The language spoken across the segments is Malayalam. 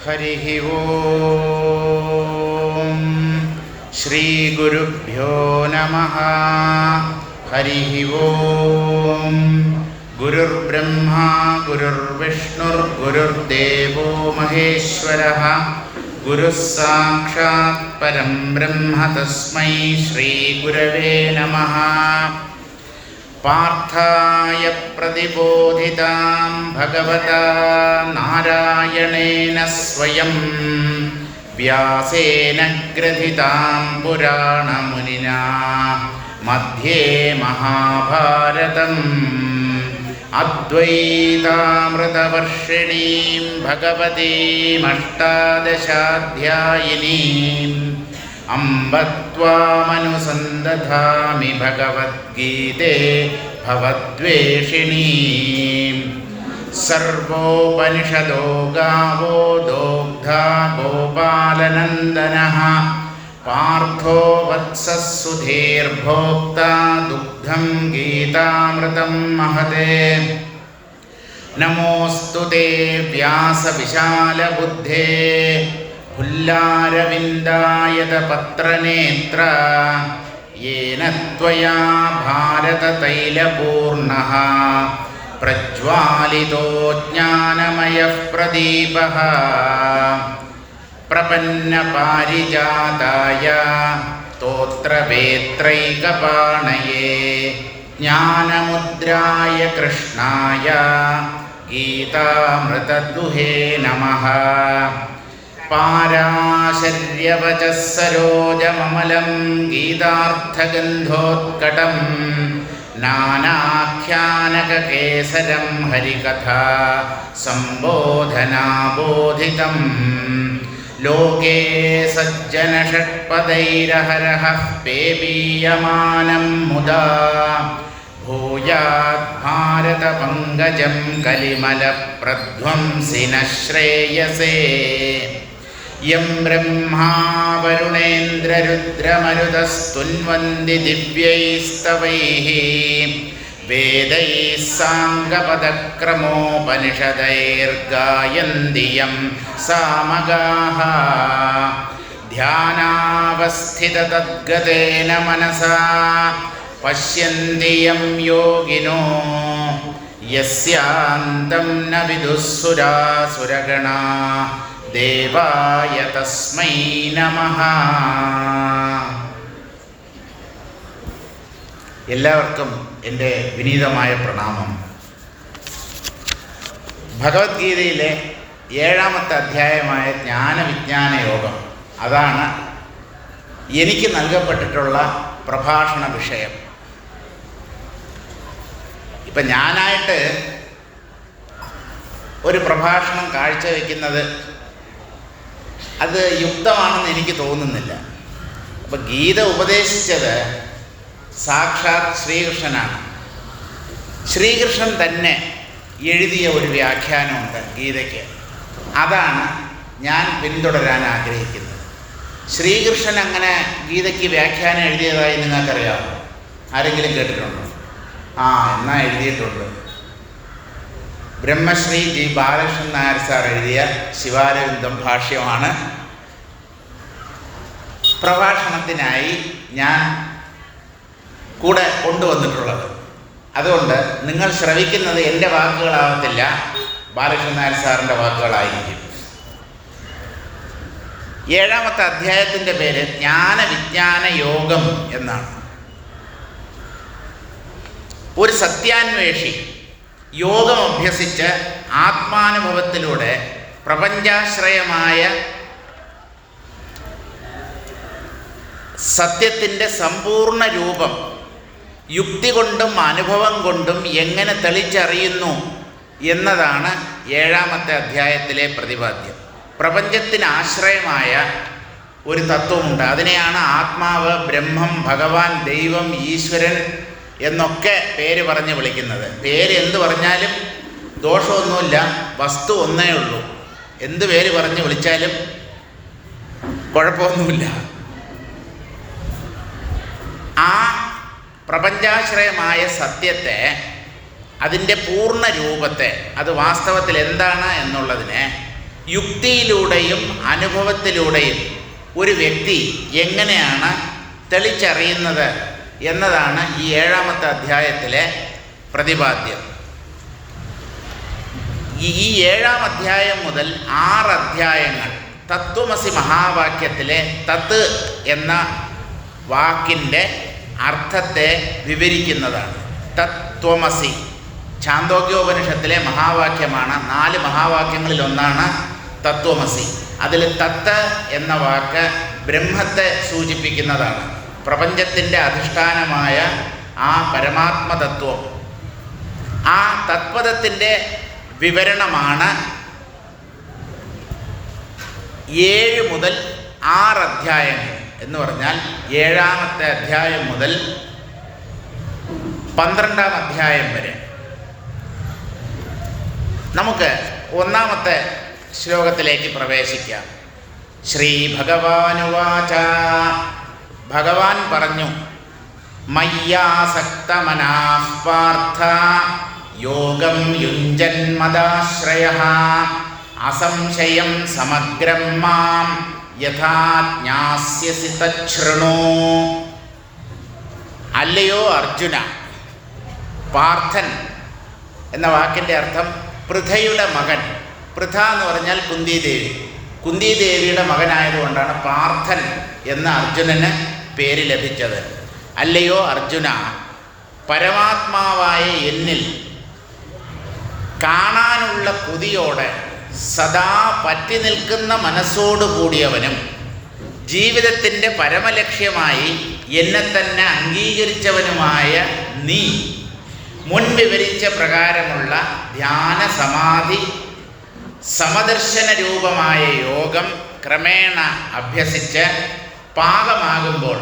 ഹരിഃ ഓം. ശ്രീ ഗുരുഭ്യോ നമഃ. ഹരിഃ ഓം. ഗുരുർബ്രഹ്മാ ഗുരുർവിഷ്ണുർ ഗുരുർദേവോ മഹേശ്വരഃ. ഗുരുഃ സാക്ഷാത് പരം ബ്രഹ്മ തസ്മൈ ശ്രീ ഗുരവേ നമഃ. പാർത്ഥായ പ്രതിബോധിതാം ഭഗവതാ നാരായണേന സ്വയം വ്യാസേന ഗ്രഥിതാം പുരാണമുനിനാ മധ്യേ മഹാഭാരതം. അദ്വൈതാമൃതവർഷിണീം ഭഗവതീമഷ്ടാദശാധ്യായിനീം അംബ ത്വാമനുസന്ദധാമി ഭഗവദ്ഗീതേ ഭവദ്വേഷിണീം. സർവോപനിഷദോ ഗാവോ ദോഗ്ധാ ഗോപാലനന്ദനഃ. പാർത്ഥോ വത്സഃ സുധീർഭോക്താ ദുഗ്ധം ഗീതാമൃതം മഹതേ. നമോസ്തുതേ വ്യാസവിശാലബുദ്ധേ പുല്ലാരവിന്ദായതപത്രനേത്ര. യേന ത്വയാ ഭാരതതൈലപൂർണഃ പ്രജ്വാലിതോ ജ്ഞാനമയഃ പ്രദീപഃ. പ്രപന്നപാരിജാതായ സ്തോത്രവേത്രൈകപാണയേ ജ്ഞാനമുദ്രായ കൃഷ്ണായ ഗീതാമൃതദുഹേ നമഃ. പാരാശര്യവചഃ സരോജമമലം ഗീതാർത്ഥഗന്ധോത്കടം നാനാഖ്യാനകകേസരം ഹരികഥാ സംബോധനാബോധിതം. ലോകേ സജ്ജനഷട്പദൈരഹരഃ പേബീയമാനം മുദാ ഭൂയാത് ഭാരതപങ്കജം കലിമലപ്രധ്വംസിനഃ ശ്രേയസേ. യം ബ്രഹ്മാ വരുണേന്ദ്രരുദ്രമരുതസ്തുന്വന്തി ദിവ്യൈസ്തവൈഃ വേദൈഃ സാംഗപദക്രമോപനിഷദൈർഗായന്തി യം സാമഗാഃ. ധ്യാനാവസ്ഥിതതദ്ഗതേന മനസാ പശ്യന്തി യം യോഗിനോ യസ്യാന്തം ന വിദുഃ സുരാസുരഗണാ ദേവായ തസ്മൈ നമഃ. എല്ലാവർക്കും എൻ്റെ വിനീതമായ പ്രണാമം. ഭഗവത്ഗീതയിലെ 7-ാമത്തെ അധ്യായമായ ജ്ഞാനവിജ്ഞാന യോഗം, അതാണ് എനിക്ക് നൽകപ്പെട്ടിട്ടുള്ള പ്രഭാഷണ വിഷയം. ഇപ്പം ഞാനായിട്ട് ഒരു പ്രഭാഷണം കാഴ്ചവെക്കുന്നത് അത് യുക്തമാണെന്ന് എനിക്ക് തോന്നുന്നില്ല. അപ്പം ഗീത ഉപദേശിച്ചത് സാക്ഷാത് ശ്രീകൃഷ്ണനാണ്. ശ്രീകൃഷ്ണൻ തന്നെ എഴുതിയ ഒരു വ്യാഖ്യാനമുണ്ട് ഗീതയ്ക്ക്. അതാണ് ഞാൻ പിന്തുടരാൻ ആഗ്രഹിക്കുന്നത്. ശ്രീകൃഷ്ണൻ അങ്ങനെ ഗീതയ്ക്ക് വ്യാഖ്യാനം എഴുതിയതായി നിങ്ങൾക്കറിയാമോ? ആരെങ്കിലും കേട്ടിട്ടുണ്ടോ? എന്നാൽ എഴുതിയിട്ടുണ്ട്. ബ്രഹ്മശ്രീ ജി ബാലകൃഷ്ണൻ നായർ സാർ എഴുതിയ ശിവാരവിന്ദം ഭാഷ്യമാണ് പ്രഭാഷണത്തിനായി ഞാൻ കൂടെ കൊണ്ടുവന്നിട്ടുള്ളത്. അതുകൊണ്ട് നിങ്ങൾ ശ്രവിക്കുന്നത് എൻ്റെ വാക്കുകളാവത്തില്ല, ബാലകൃഷ്ണൻ നായർ സാറിൻ്റെ വാക്കുകളായിരിക്കും. 7-ാമത്തെ അധ്യായത്തിൻ്റെ പേര് ജ്ഞാനവിജ്ഞാന യോഗം എന്നാണ്. ഒരു സത്യാന്വേഷി യോഗം അഭ്യസിച്ച് ആത്മാനുഭവത്തിലൂടെ പ്രപഞ്ചാശ്രയമായ സത്യത്തിൻ്റെ സമ്പൂർണ്ണ രൂപം യുക്തി കൊണ്ടും അനുഭവം കൊണ്ടും എങ്ങനെ തെളിച്ചറിയുന്നു എന്നതാണ് 7-ാമത്തെ അധ്യായത്തിലെ പ്രതിപാദ്യം. പ്രപഞ്ചത്തിന് ആശ്രയമായ ഒരു തത്വമുണ്ട്. അതിനെയാണ് ആത്മാവ്, ബ്രഹ്മം, ഭഗവാൻ, ദൈവം, ഈശ്വരൻ എന്നൊക്കെ പേര് പറഞ്ഞ് വിളിക്കുന്നത്. പേര് എന്ത് പറഞ്ഞാലും ദോഷമൊന്നുമില്ല, വസ്തു ഒന്നേ ഉള്ളൂ. എന്ത് പേര് പറഞ്ഞ് വിളിച്ചാലും കുഴപ്പമൊന്നുമില്ല. ആ പ്രപഞ്ചാശ്രയമായ സത്യത്തെ, അതിൻ്റെ പൂർണ്ണ രൂപത്തെ, അത് വാസ്തവത്തിൽ എന്താണ് എന്നുള്ളതിനെ യുക്തിയിലൂടെയും അനുഭവത്തിലൂടെയും ഒരു വ്യക്തി എങ്ങനെയാണ് തെളിച്ചറിയുന്നത് എന്നതാണ് ഈ 7-ാമത്തെ അധ്യായത്തിലെ പ്രതിപാദ്യം. ഈ 7-ാം അധ്യായം മുതൽ 6 അധ്യായങ്ങൾ തത്വമസി മഹാവാക്യത്തിലെ തത്ത് എന്ന വാക്കിൻ്റെ അർത്ഥത്തെ വിവരിക്കുന്നതാണ്. തത്വമസി ഛാന്തോക്യോപനിഷത്തിലെ മഹാവാക്യമാണ്. 4 മഹാവാക്യങ്ങളിലൊന്നാണ് തത്വമസി. അതിൽ തത്ത് എന്ന വാക്ക് ബ്രഹ്മത്തെ സൂചിപ്പിക്കുന്നതാണ്. പ്രപഞ്ചത്തിൻ്റെ അധിഷ്ഠാനമായ ആ പരമാത്മതത്വം, ആ തത്പദത്തിൻ്റെ വിവരണമാണ് 7 മുതൽ 6 അധ്യായങ്ങൾ എന്ന് പറഞ്ഞാൽ 7-ാമത്തെ അധ്യായം മുതൽ 12-ാം അധ്യായം വരെ. നമുക്ക് 1-ാമത്തെ ശ്ലോകത്തിലേക്ക് പ്രവേശിക്കാം. ശ്രീ ഭഗവാനുവാച, ഭഗവാൻ പറഞ്ഞു, മയ്യാസക്തമനാഃ പാർത്ഥ യോഗം യുഞ്ജന്മദാശ്രയഃ അസംശയം സമഗ്രം മാം യഥാ ജ്ഞാസ്യസി തച്ഛൃണു. അല്ലയോ അർജുന, പാർത്ഥൻ എന്ന വാക്കിൻ്റെ അർത്ഥം പൃഥയുടെ മകൻ. പൃഥ എന്ന് പറഞ്ഞാൽ കുന്തിദേവി. കുന്തിദേവിയുടെ മകനായതുകൊണ്ടാണ് പാർത്ഥൻ എന്ന അർജുനന് പേര് ലഭിച്ചത്. അല്ലയോ അർജുന, പരമാത്മാവായ എന്നിൽ കാണാനുള്ള കൊതിയോടെ സദാ പറ്റി നിൽക്കുന്ന മനസ്സോടുകൂടിയവനും ജീവിതത്തിൻ്റെ പരമലക്ഷ്യമായി എന്നെ തന്നെ അംഗീകരിച്ചവനുമായ നീ മുൻ വിവരിച്ച പ്രകാരമുള്ള ധ്യാന സമാധി സമദർശന രൂപമായ യോഗം ക്രമേണ അഭ്യസിച്ച് പാകമാകുമ്പോൾ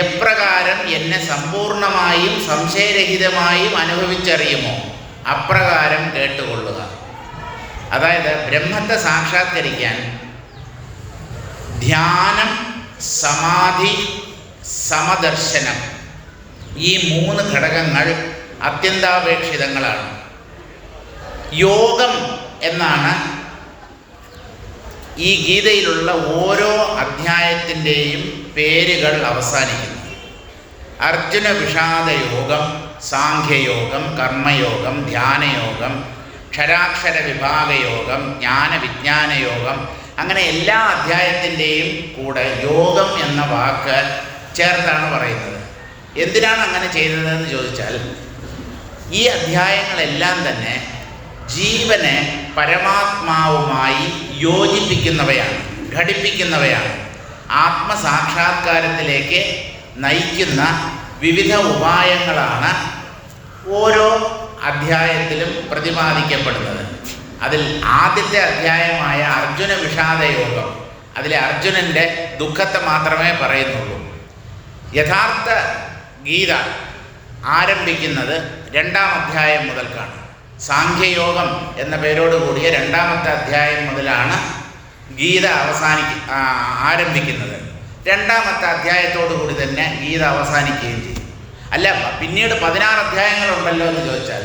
എപ്രകാരം എന്നെ സമ്പൂർണമായും സംശയരഹിതമായും അനുഭവിച്ചറിയുമോ അപ്രകാരം കേട്ടുകൊള്ളുക. അതായത് ബ്രഹ്മത്തെ സാക്ഷാത്കരിക്കാൻ ധ്യാനം, സമാധി, സമദർശനം ഈ 3 ഘടകങ്ങൾ അത്യന്താപേക്ഷിതങ്ങളാണ്. യോഗം എന്നാണ് ഈ ഗീതയിലുള്ള ഓരോ അധ്യായത്തിൻ്റെയും പേരുകൾ അവസാനിക്കുന്നത്. അർജുന വിഷാദ യോഗം, സാഖ്യയോഗം, കർമ്മയോഗം, ധ്യാനയോഗം, ക്ഷരാക്ഷര വിഭാഗയോഗം, ജ്ഞാന വിജ്ഞാന യോഗം, അങ്ങനെ എല്ലാ അധ്യായത്തിൻ്റെയും കൂടെ യോഗം എന്ന വാക്ക് ചേർത്താണ് പറയുന്നത്. എന്തിനാണ് അങ്ങനെ ചെയ്തതെന്ന് ചോദിച്ചാൽ, ഈ അധ്യായങ്ങളെല്ലാം തന്നെ ജീവനെ പരമാത്മാവുമായി യോജിപ്പിക്കുന്നവയാണ്, ഘടിപ്പിക്കുന്നവയാണ്. ആത്മസാക്ഷാത്കാരത്തിലേക്ക് നയിക്കുന്ന വിവിധ ഉപായങ്ങളാണ് ഓരോ അധ്യായത്തിലും പ്രതിപാദിക്കപ്പെടുന്നത്. അതിൽ ആദ്യത്തെ അധ്യായമായ അർജുന വിഷാദയോഗം, അതിലെ അർജുനൻ്റെ ദുഃഖത്തെ മാത്രമേ പറയുന്നുള്ളൂ. യഥാർത്ഥ ഗീത ആരംഭിക്കുന്നത് 2-ാം അധ്യായം മുതൽക്കാണ്. സാഖ്യയോഗം എന്ന പേരോടുകൂടിയ 2-ാമത്തെ അധ്യായം മുതലാണ് ഗീത ആരംഭിക്കുന്നത്. 2-ാമത്തെ അധ്യായത്തോടു കൂടി തന്നെ ഗീത അവസാനിക്കുകയും ചെയ്യും. അല്ല, പിന്നീട് 16 അധ്യായങ്ങളുണ്ടല്ലോ എന്ന് ചോദിച്ചാൽ,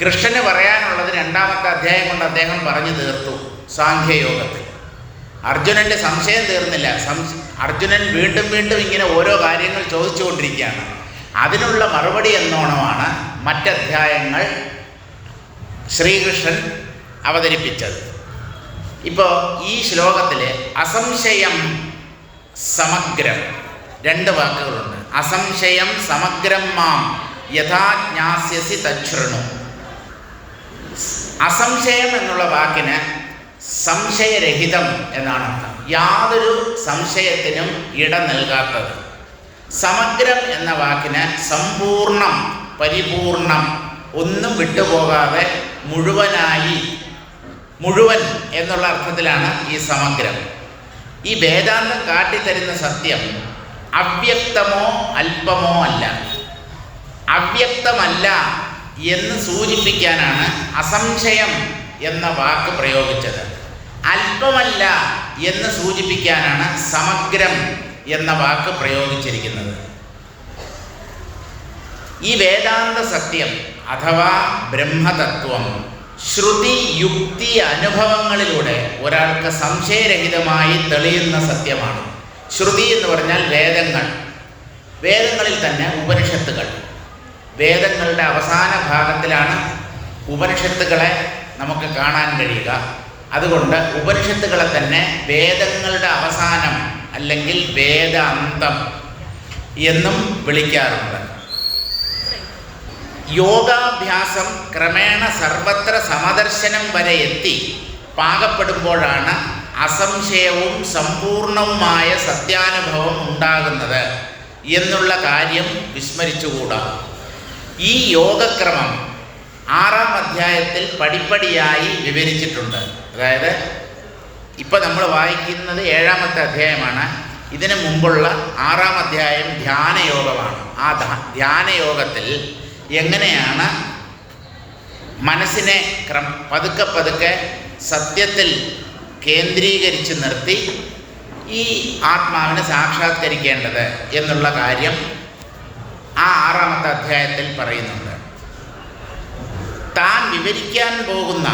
കൃഷ്ണന് പറയാനുള്ളത് 2-ാമത്തെ അധ്യായം കൊണ്ട് അദ്ദേഹം പറഞ്ഞു തീർത്തു സാഖ്യയോഗത്തിൽ. അർജുനൻ്റെ സംശയം തീർന്നില്ല. അർജുനൻ വീണ്ടും വീണ്ടും ഇങ്ങനെ ഓരോ കാര്യങ്ങൾ ചോദിച്ചുകൊണ്ടിരിക്കുകയാണ്. അതിനുള്ള മറുപടി എന്നോണമാണ് മറ്റധ്യായങ്ങൾ ശ്രീകൃഷ്ണൻ അവതരിപ്പിച്ചത്. ഇപ്പോൾ ഈ ശ്ലോകത്തിലെ അസംശയം സമഗ്രം 2 വാക്കുകളുണ്ട്. അസംശയം സമഗ്രം മാം യഥാ ജ്ഞാസ്യസി തച്ഛൃണു. അസംശയം എന്നുള്ള വാക്കിന് സംശയരഹിതം എന്നാണ് അർത്ഥം. യാതൊരു സംശയത്തിനും ഇട നൽകാത്തത്. സമഗ്രം എന്ന വാക്കിന് സമ്പൂർണം, പരിപൂർണം, ഒന്നും വിട്ടുപോകാതെ മുഴുവനായി, മുഴുവൻ എന്നുള്ള അർത്ഥത്തിലാണ് ഈ സമഗ്രം. ഈ വേദാന്തം കാട്ടിത്തരുന്ന സത്യം അവ്യക്തമോ അല്പമോ അല്ല. അവ്യക്തമല്ല എന്ന് സൂചിപ്പിക്കാനാണ് അസംശയം എന്ന വാക്ക് പ്രയോഗിച്ചത്. അല്പമല്ല എന്ന് സൂചിപ്പിക്കാനാണ് സമഗ്രം എന്ന വാക്ക് പ്രയോഗിച്ചിരിക്കുന്നത്. ഈ വേദാന്ത സത്യം അഥവാ ബ്രഹ്മതത്വം ശ്രുതി യുക്തി അനുഭവങ്ങളിലൂടെ ഒരാൾക്ക് സംശയരഹിതമായി തെളിയുന്ന സത്യമാണ്. ശ്രുതി എന്ന് പറഞ്ഞാൽ വേദങ്ങൾ, വേദങ്ങളിൽ തന്നെ ഉപനിഷത്തുകൾ. വേദങ്ങളുടെ അവസാന ഭാഗത്തിലാണ് ഉപനിഷത്തുകളെ നമുക്ക് കാണാൻ കഴിയുക. അതുകൊണ്ട് ഉപനിഷത്തുകളെ തന്നെ വേദങ്ങളുടെ അവസാനം അല്ലെങ്കിൽ വേദ അന്തം എന്നും വിളിക്കാറുണ്ട്. യോഗാഭ്യാസം ക്രമേണ സർവത്ര സമദർശനം വരെ എത്തി പാകപ്പെടുമ്പോഴാണ് അസംശയവും സമ്പൂർണവുമായ സത്യാനുഭവം ഉണ്ടാകുന്നത് എന്നുള്ള കാര്യം വിസ്മരിച്ചുകൂടാ. ഈ യോഗക്രമം 6-ാം അധ്യായത്തിൽ പടിപ്പടിയായി വിവരിച്ചിട്ടുണ്ട്. അതായത് ഇപ്പം നമ്മൾ വായിക്കുന്നത് 7-ാമത്തെ അധ്യായമാണ്. ഇതിനു മുമ്പുള്ള 6-ാം അധ്യായം ധ്യാനയോഗമാണ്. ആ ധ്യാനയോഗത്തിൽ എങ്ങനെയാണ് മനസ്സിനെ പതുക്കെ പതുക്കെ സത്യത്തിൽ കേന്ദ്രീകരിച്ച് നിർത്തി ഈ ആത്മാവിനെ സാക്ഷാത്കരിക്കേണ്ടത് എന്നുള്ള കാര്യം ആ 6-ാമത്തെ അധ്യായത്തിൽ പറയുന്നുണ്ട്. താൻ വിവരിക്കാൻ പോകുന്ന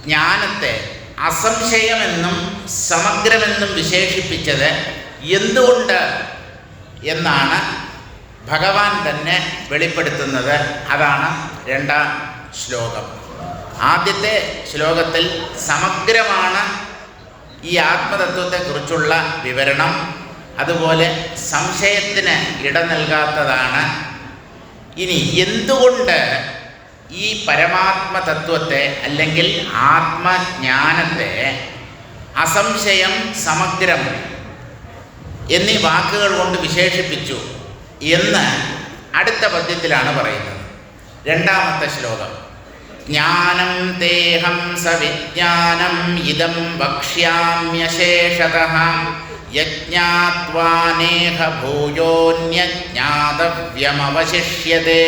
ജ്ഞാനത്തെ അസംശയമെന്നും സമഗ്രമെന്നും വിശേഷിപ്പിച്ചത് എന്തുകൊണ്ട് എന്നാണ് ഭഗവാൻ തന്നെ വെളിപ്പെടുത്തുന്നത്. അതാണ് 2-ാം ശ്ലോകം. ആദ്യത്തെ ശ്ലോകത്തിൽ സമഗ്രമാണ് ഈ ആത്മതത്വത്തെക്കുറിച്ചുള്ള വിവരണം. അതുപോലെ സംശയത്തിന് ഇട നൽകാത്തതാണ്. ഇനി എന്തുകൊണ്ട് ഈ പരമാത്മതത്വത്തെ അല്ലെങ്കിൽ ആത്മജ്ഞാനത്തെ അസംശയം, സമഗ്രം എന്നീ വാക്കുകൾ കൊണ്ട് വിശേഷിപ്പിച്ചു എന്ന് അടുത്ത പദ്യത്തിലാണ് പറയുന്നത്. 2-ാമത്തെ ശ്ലോകം: ജ്ഞാനം തേഹം സവിജ്ഞാനം ഇദം വക്ഷ്യാമ്യശേഷതഃ യജ്ഞാത്വാ നേഹ ഭൂയോന്യജ്ഞാതവ്യമവശിഷ്യതേ.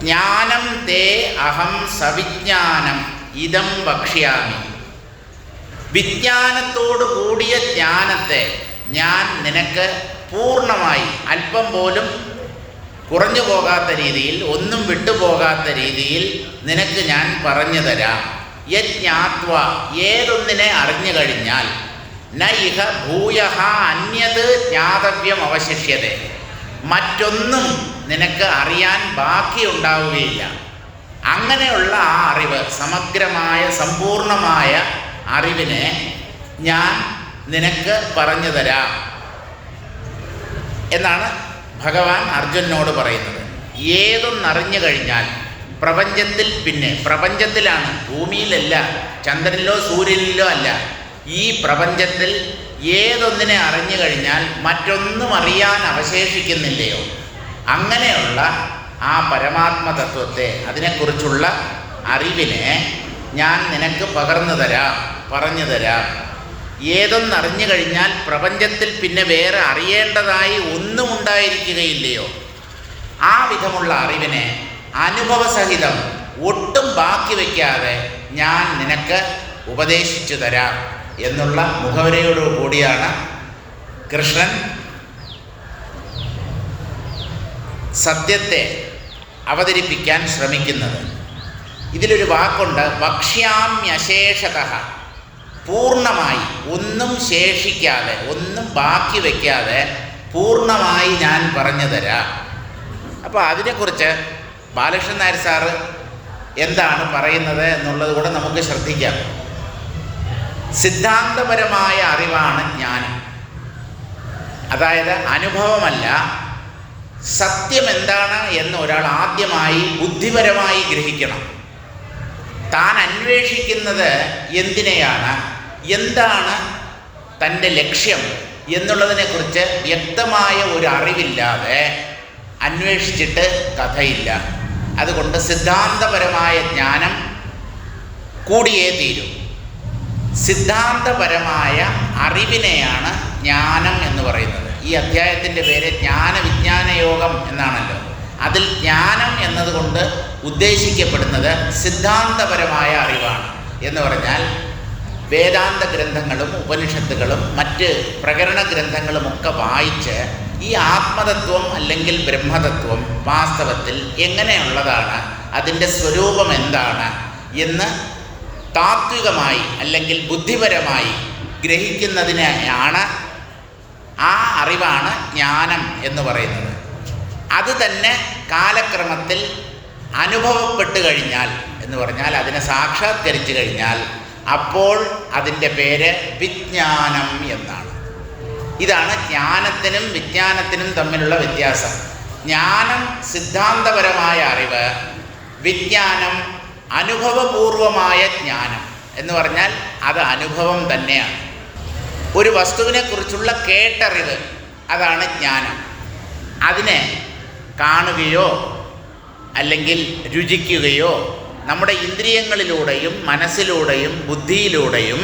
ജ്ഞാനം തേ അഹം സവിജ്ഞാനം ഇദം വക്ഷ്യാമി. വിജ്ഞാനത്തോടു കൂടിയ ജ്ഞാനത്തെ ഞാൻ നിനക്ക് പൂർണ്ണമായി, അല്പം പോലും കുറഞ്ഞു പോകാത്ത രീതിയിൽ, ഒന്നും വിട്ടുപോകാത്ത രീതിയിൽ നിനക്ക് ഞാൻ പറഞ്ഞു തരാം. യജ്ഞാത്വ, ഏതൊന്നിനെ അറിഞ്ഞു കഴിഞ്ഞാൽ, ന ഇഹ ഭൂയഃ അന്യത് ജ്ഞാതവ്യം അവശിഷ്യതേ, മറ്റൊന്നും നിനക്ക് അറിയാൻ ബാക്കിയുണ്ടാവുകയില്ല. അങ്ങനെയുള്ള ആ അറിവ്, സമഗ്രമായ സമ്പൂർണമായ അറിവിനെ ഞാൻ നിനക്ക് പറഞ്ഞു തരാം എന്നാണ് ഭഗവാൻ അർജുനനോട് പറയുന്നത്. ഏതൊന്നറിഞ്ഞു കഴിഞ്ഞാൽ പ്രപഞ്ചത്തിൽ, പിന്നെ പ്രപഞ്ചത്തിലാണ്, ഭൂമിയിലല്ല, ചന്ദ്രനിലോ സൂര്യനിലോ അല്ല, ഈ പ്രപഞ്ചത്തിൽ ഏതൊന്നിനെ അറിഞ്ഞു കഴിഞ്ഞാൽ മറ്റൊന്നും അറിയാൻ അവശേഷിക്കുന്നില്ലയോ, അങ്ങനെയുള്ള ആ പരമാത്മതത്വത്തെ, അതിനെക്കുറിച്ചുള്ള അറിവിനെ ഞാൻ നിനക്ക് പകർന്നു തരാം, പറഞ്ഞു തരാം. ഏതൊന്നറിഞ്ഞു കഴിഞ്ഞാൽ പ്രപഞ്ചത്തിൽ പിന്നെ വേറെ അറിയേണ്ടതായി ഒന്നും ഉണ്ടായിരിക്കുകയില്ലയോ, ആ വിധമുള്ള അറിവിനെ അനുഭവസഹിതം ഒട്ടും ബാക്കി വയ്ക്കാതെ ഞാൻ നിനക്ക് ഉപദേശിച്ചു തരാം എന്നുള്ള മുഖവരയോടു കൂടിയാണ് കൃഷ്ണൻ സത്യത്തെ അവതരിപ്പിക്കാൻ ശ്രമിക്കുന്നത്. ഇതിലൊരു വാക്കുണ്ട്, വക്ഷ്യാമ്യശേഷതഃ, പൂർണ്ണമായി, ഒന്നും ശേഷിക്കാതെ, ഒന്നും ബാക്കി വയ്ക്കാതെ പൂർണ്ണമായി ഞാൻ പറഞ്ഞു തരാം. അപ്പോൾ അതിനെക്കുറിച്ച് ബാലകൃഷ്ണൻ നായർ സാറ് എന്താണ് പറയുന്നത് എന്നുള്ളത് കൂടെ നമുക്ക് ശ്രദ്ധിക്കാം. സിദ്ധാന്തപരമായ അറിവാണ് ജ്ഞാനം. അതായത് അനുഭവമല്ല, സത്യം എന്താണ് എന്ന് ഒരാൾ ആദ്യമായി ബുദ്ധിപരമായി ഗ്രഹിക്കണം. താൻ അന്വേഷിക്കുന്നത് എന്തിനെയാണ്, എന്താണ് തൻ്റെ ലക്ഷ്യം എന്നുള്ളതിനെക്കുറിച്ച് വ്യക്തമായ ഒരു അറിവില്ലാതെ അന്വേഷിച്ചിട്ട് കഥയില്ല. അതുകൊണ്ട് സിദ്ധാന്തപരമായ ജ്ഞാനം കൂടിയേ തീരും. സിദ്ധാന്തപരമായ അറിവിനെയാണ് ജ്ഞാനം എന്ന് പറയുന്നത്. ഈ അധ്യായത്തിൻ്റെ പേര് ജ്ഞാനവിജ്ഞാന യോഗം എന്നാണല്ലോ. അതിൽ ജ്ഞാനം എന്നതുകൊണ്ട് ഉദ്ദേശിക്കപ്പെടുന്നത് സിദ്ധാന്തപരമായ അറിവാണ്. എന്ന് പറഞ്ഞാൽ വേദാന്ത ഗ്രന്ഥങ്ങളും ഉപനിഷത്തുകളും മറ്റ് പ്രകരണ ഗ്രന്ഥങ്ങളുമൊക്കെ വായിച്ച് ഈ ആത്മതത്വം അല്ലെങ്കിൽ ബ്രഹ്മതത്വം വാസ്തവത്തിൽ എങ്ങനെയുള്ളതാണ്, അതിൻ്റെ സ്വരൂപം എന്താണ് എന്ന് താത്വികമായി അല്ലെങ്കിൽ ബുദ്ധിപരമായി ഗ്രഹിക്കുന്നതിനെയാണ്, ആ അറിവാണ് ജ്ഞാനം എന്ന് പറയുന്നത്. അത് തന്നെ കാലക്രമത്തിൽ അനുഭവപ്പെട്ട് കഴിഞ്ഞാൽ എന്ന് പറഞ്ഞാൽ അതിനെ സാക്ഷാത്കരിച്ചു കഴിഞ്ഞാൽ അപ്പോൾ അതിൻ്റെ പേര് വിജ്ഞാനം എന്നാണ്. ഇതാണ് ജ്ഞാനത്തിനും വിജ്ഞാനത്തിനും തമ്മിലുള്ള വ്യത്യാസം. ജ്ഞാനം സിദ്ധാന്തപരമായ അറിവ്, വിജ്ഞാനം അനുഭവപൂർവമായ ജ്ഞാനം എന്ന് പറഞ്ഞാൽ അത് അനുഭവം തന്നെയാണ്. ഒരു വസ്തുവിനെക്കുറിച്ചുള്ള കേട്ടറിവ്, അതാണ് ജ്ഞാനം. അതിനെ കാണുകയോ അല്ലെങ്കിൽ രുചിക്കുകയോ നമ്മുടെ ഇന്ദ്രിയങ്ങളിലൂടെയും മനസ്സിലൂടെയും ബുദ്ധിയിലൂടെയും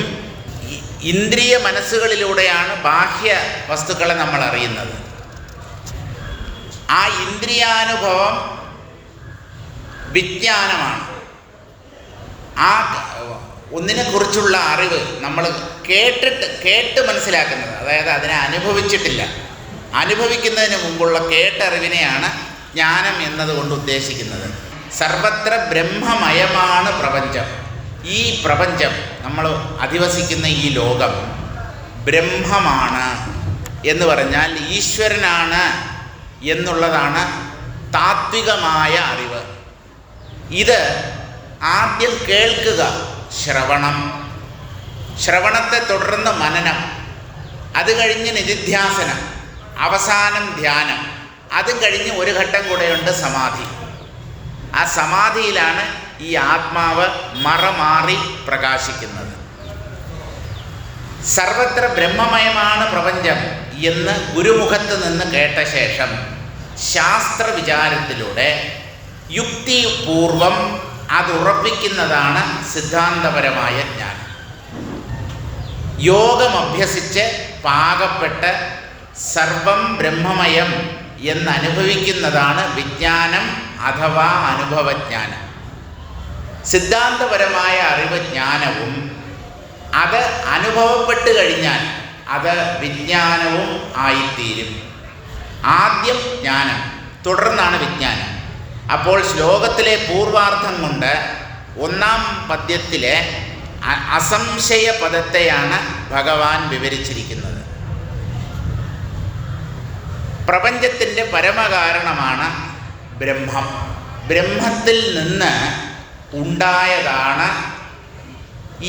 ഇന്ദ്രിയ മനസ്സുകളിലൂടെയാണ് ബാഹ്യ വസ്തുക്കളെ നമ്മൾ അറിയുന്നത്. ആ ഇന്ദ്രിയാനുഭവം വിജ്ഞാനമാണ്. ആ ഒന്നിനെക്കുറിച്ചുള്ള അറിവ് നമ്മൾ കേട്ട് മനസ്സിലാക്കുന്നത്, അതായത് അതിനെ അനുഭവിച്ചിട്ടില്ല, അനുഭവിക്കുന്നതിന് മുമ്പുള്ള കേട്ടറിവിനെയാണ് ജ്ഞാനം എന്നതുകൊണ്ട് ഉദ്ദേശിക്കുന്നത്. സർവത്ര ബ്രഹ്മമയമാണ് പ്രപഞ്ചം. ഈ പ്രപഞ്ചം, നമ്മൾ അധിവസിക്കുന്ന ഈ ലോകം ബ്രഹ്മമാണ് എന്ന് പറഞ്ഞാൽ ഈശ്വരനാണ് എന്നുള്ളതാണ് താത്വികമായ അറിവ്. ഇത് ആദ്യം കേൾക്കുക, ശ്രവണം, ശ്രവണത്തെ തുടർന്ന് മനനം, അത് കഴിഞ്ഞ് നിധിധ്യാസനം, അവസാനം ധ്യാനം, അതും കഴിഞ്ഞ് ഒരു ഘട്ടം കൂടെയുണ്ട് സമാധി. ആ സമാധിയിലാണ് ഈ ആത്മാവ് മറമാറി പ്രകാശിക്കുന്നത്. സർവത്ര ബ്രഹ്മമയമാണ് പ്രപഞ്ചം എന്ന് ഗുരുമുഖത്ത് നിന്ന് കേട്ട ശേഷം ശാസ്ത്ര വിചാരത്തിലൂടെ യുക്തിപൂർവം അതുറപ്പിക്കുന്നതാണ് സിദ്ധാന്തപരമായ ജ്ഞാനം. യോഗം അഭ്യസിച്ച് പാകപ്പെട്ട് സർവം ബ്രഹ്മമയം എന്നനുഭവിക്കുന്നതാണ് വിജ്ഞാനം അഥവാ അനുഭവജ്ഞാനം. സിദ്ധാന്തപരമായ അറിവ് ജ്ഞാനവും അത് അനുഭവപ്പെട്ട് കഴിഞ്ഞാൽ അത് വിജ്ഞാനവും ആയിത്തീരും. ആദ്യം ജ്ഞാനം, തുടർന്നാണ് വിജ്ഞാനം. അപ്പോൾ ശ്ലോകത്തിലെ പൂർവാർത്ഥം കൊണ്ട് ഒന്നാം പദ്യത്തിലെ അസംശയ പദത്തെയാണ് ഭഗവാൻ വിവരിച്ചിരിക്കുന്നത്. പ്രപഞ്ചത്തിൻ്റെ പരമകാരണമാണ് ബ്രഹ്മം. ബ്രഹ്മത്തിൽ നിന്ന് ഉണ്ടായതാണ്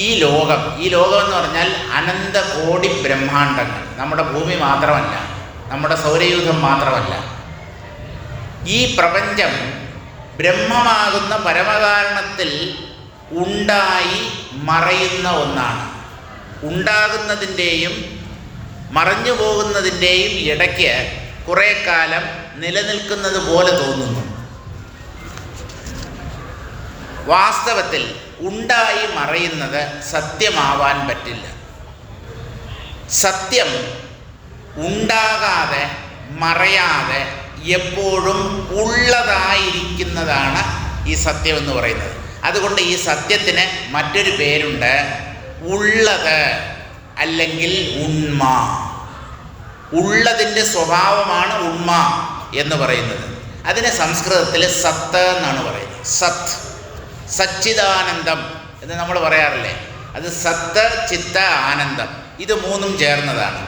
ഈ ലോകം. ഈ ലോകം എന്ന് പറഞ്ഞാൽ അനന്തകോടി ബ്രഹ്മാണ്ടങ്ങൾ. നമ്മുടെ ഭൂമി മാത്രമല്ല, നമ്മുടെ സൗരയൂഥം മാത്രമല്ല. ഈ പ്രപഞ്ചം ബ്രഹ്മമാകുന്ന പരമകാരണത്തിൽ ഉണ്ടായി മറയുന്ന ഒന്നാണ്. ഉണ്ടാകുന്നതിൻ്റെയും മറഞ്ഞു പോകുന്നതിൻ്റെയും ഇടയ്ക്ക് കുറേ കാലം നിലനിൽക്കുന്നത് പോലെ തോന്നുന്നു. വാസ്തവത്തിൽ ഉണ്ടായി മറയുന്നത് സത്യമാവാൻ പറ്റില്ല. സത്യം ഉണ്ടാകാതെ മറയാതെ എപ്പോഴും ഉള്ളതായിരിക്കുന്നതാണ് ഈ സത്യം എന്ന് പറയുന്നത്. അതുകൊണ്ട് ഈ സത്യത്തിന് മറ്റൊരു പേരുണ്ട്, ഉള്ളത് അല്ലെങ്കിൽ ഉണ്മ. ഉള്ളതിൻ്റെ സ്വഭാവമാണ് ഉണ്മ എന്ന് പറയുന്നത്. അതിനെ സംസ്കൃതത്തിൽ സത്ത് എന്നാണ് പറയുന്നത്. സത്ത്, സച്ചിദാനന്ദം എന്ന് നമ്മൾ പറയാറില്ലേ, അത് സത്ത് ചിത്ത ആനന്ദം, ഇത് മൂന്നും ചേർന്നതാണ്.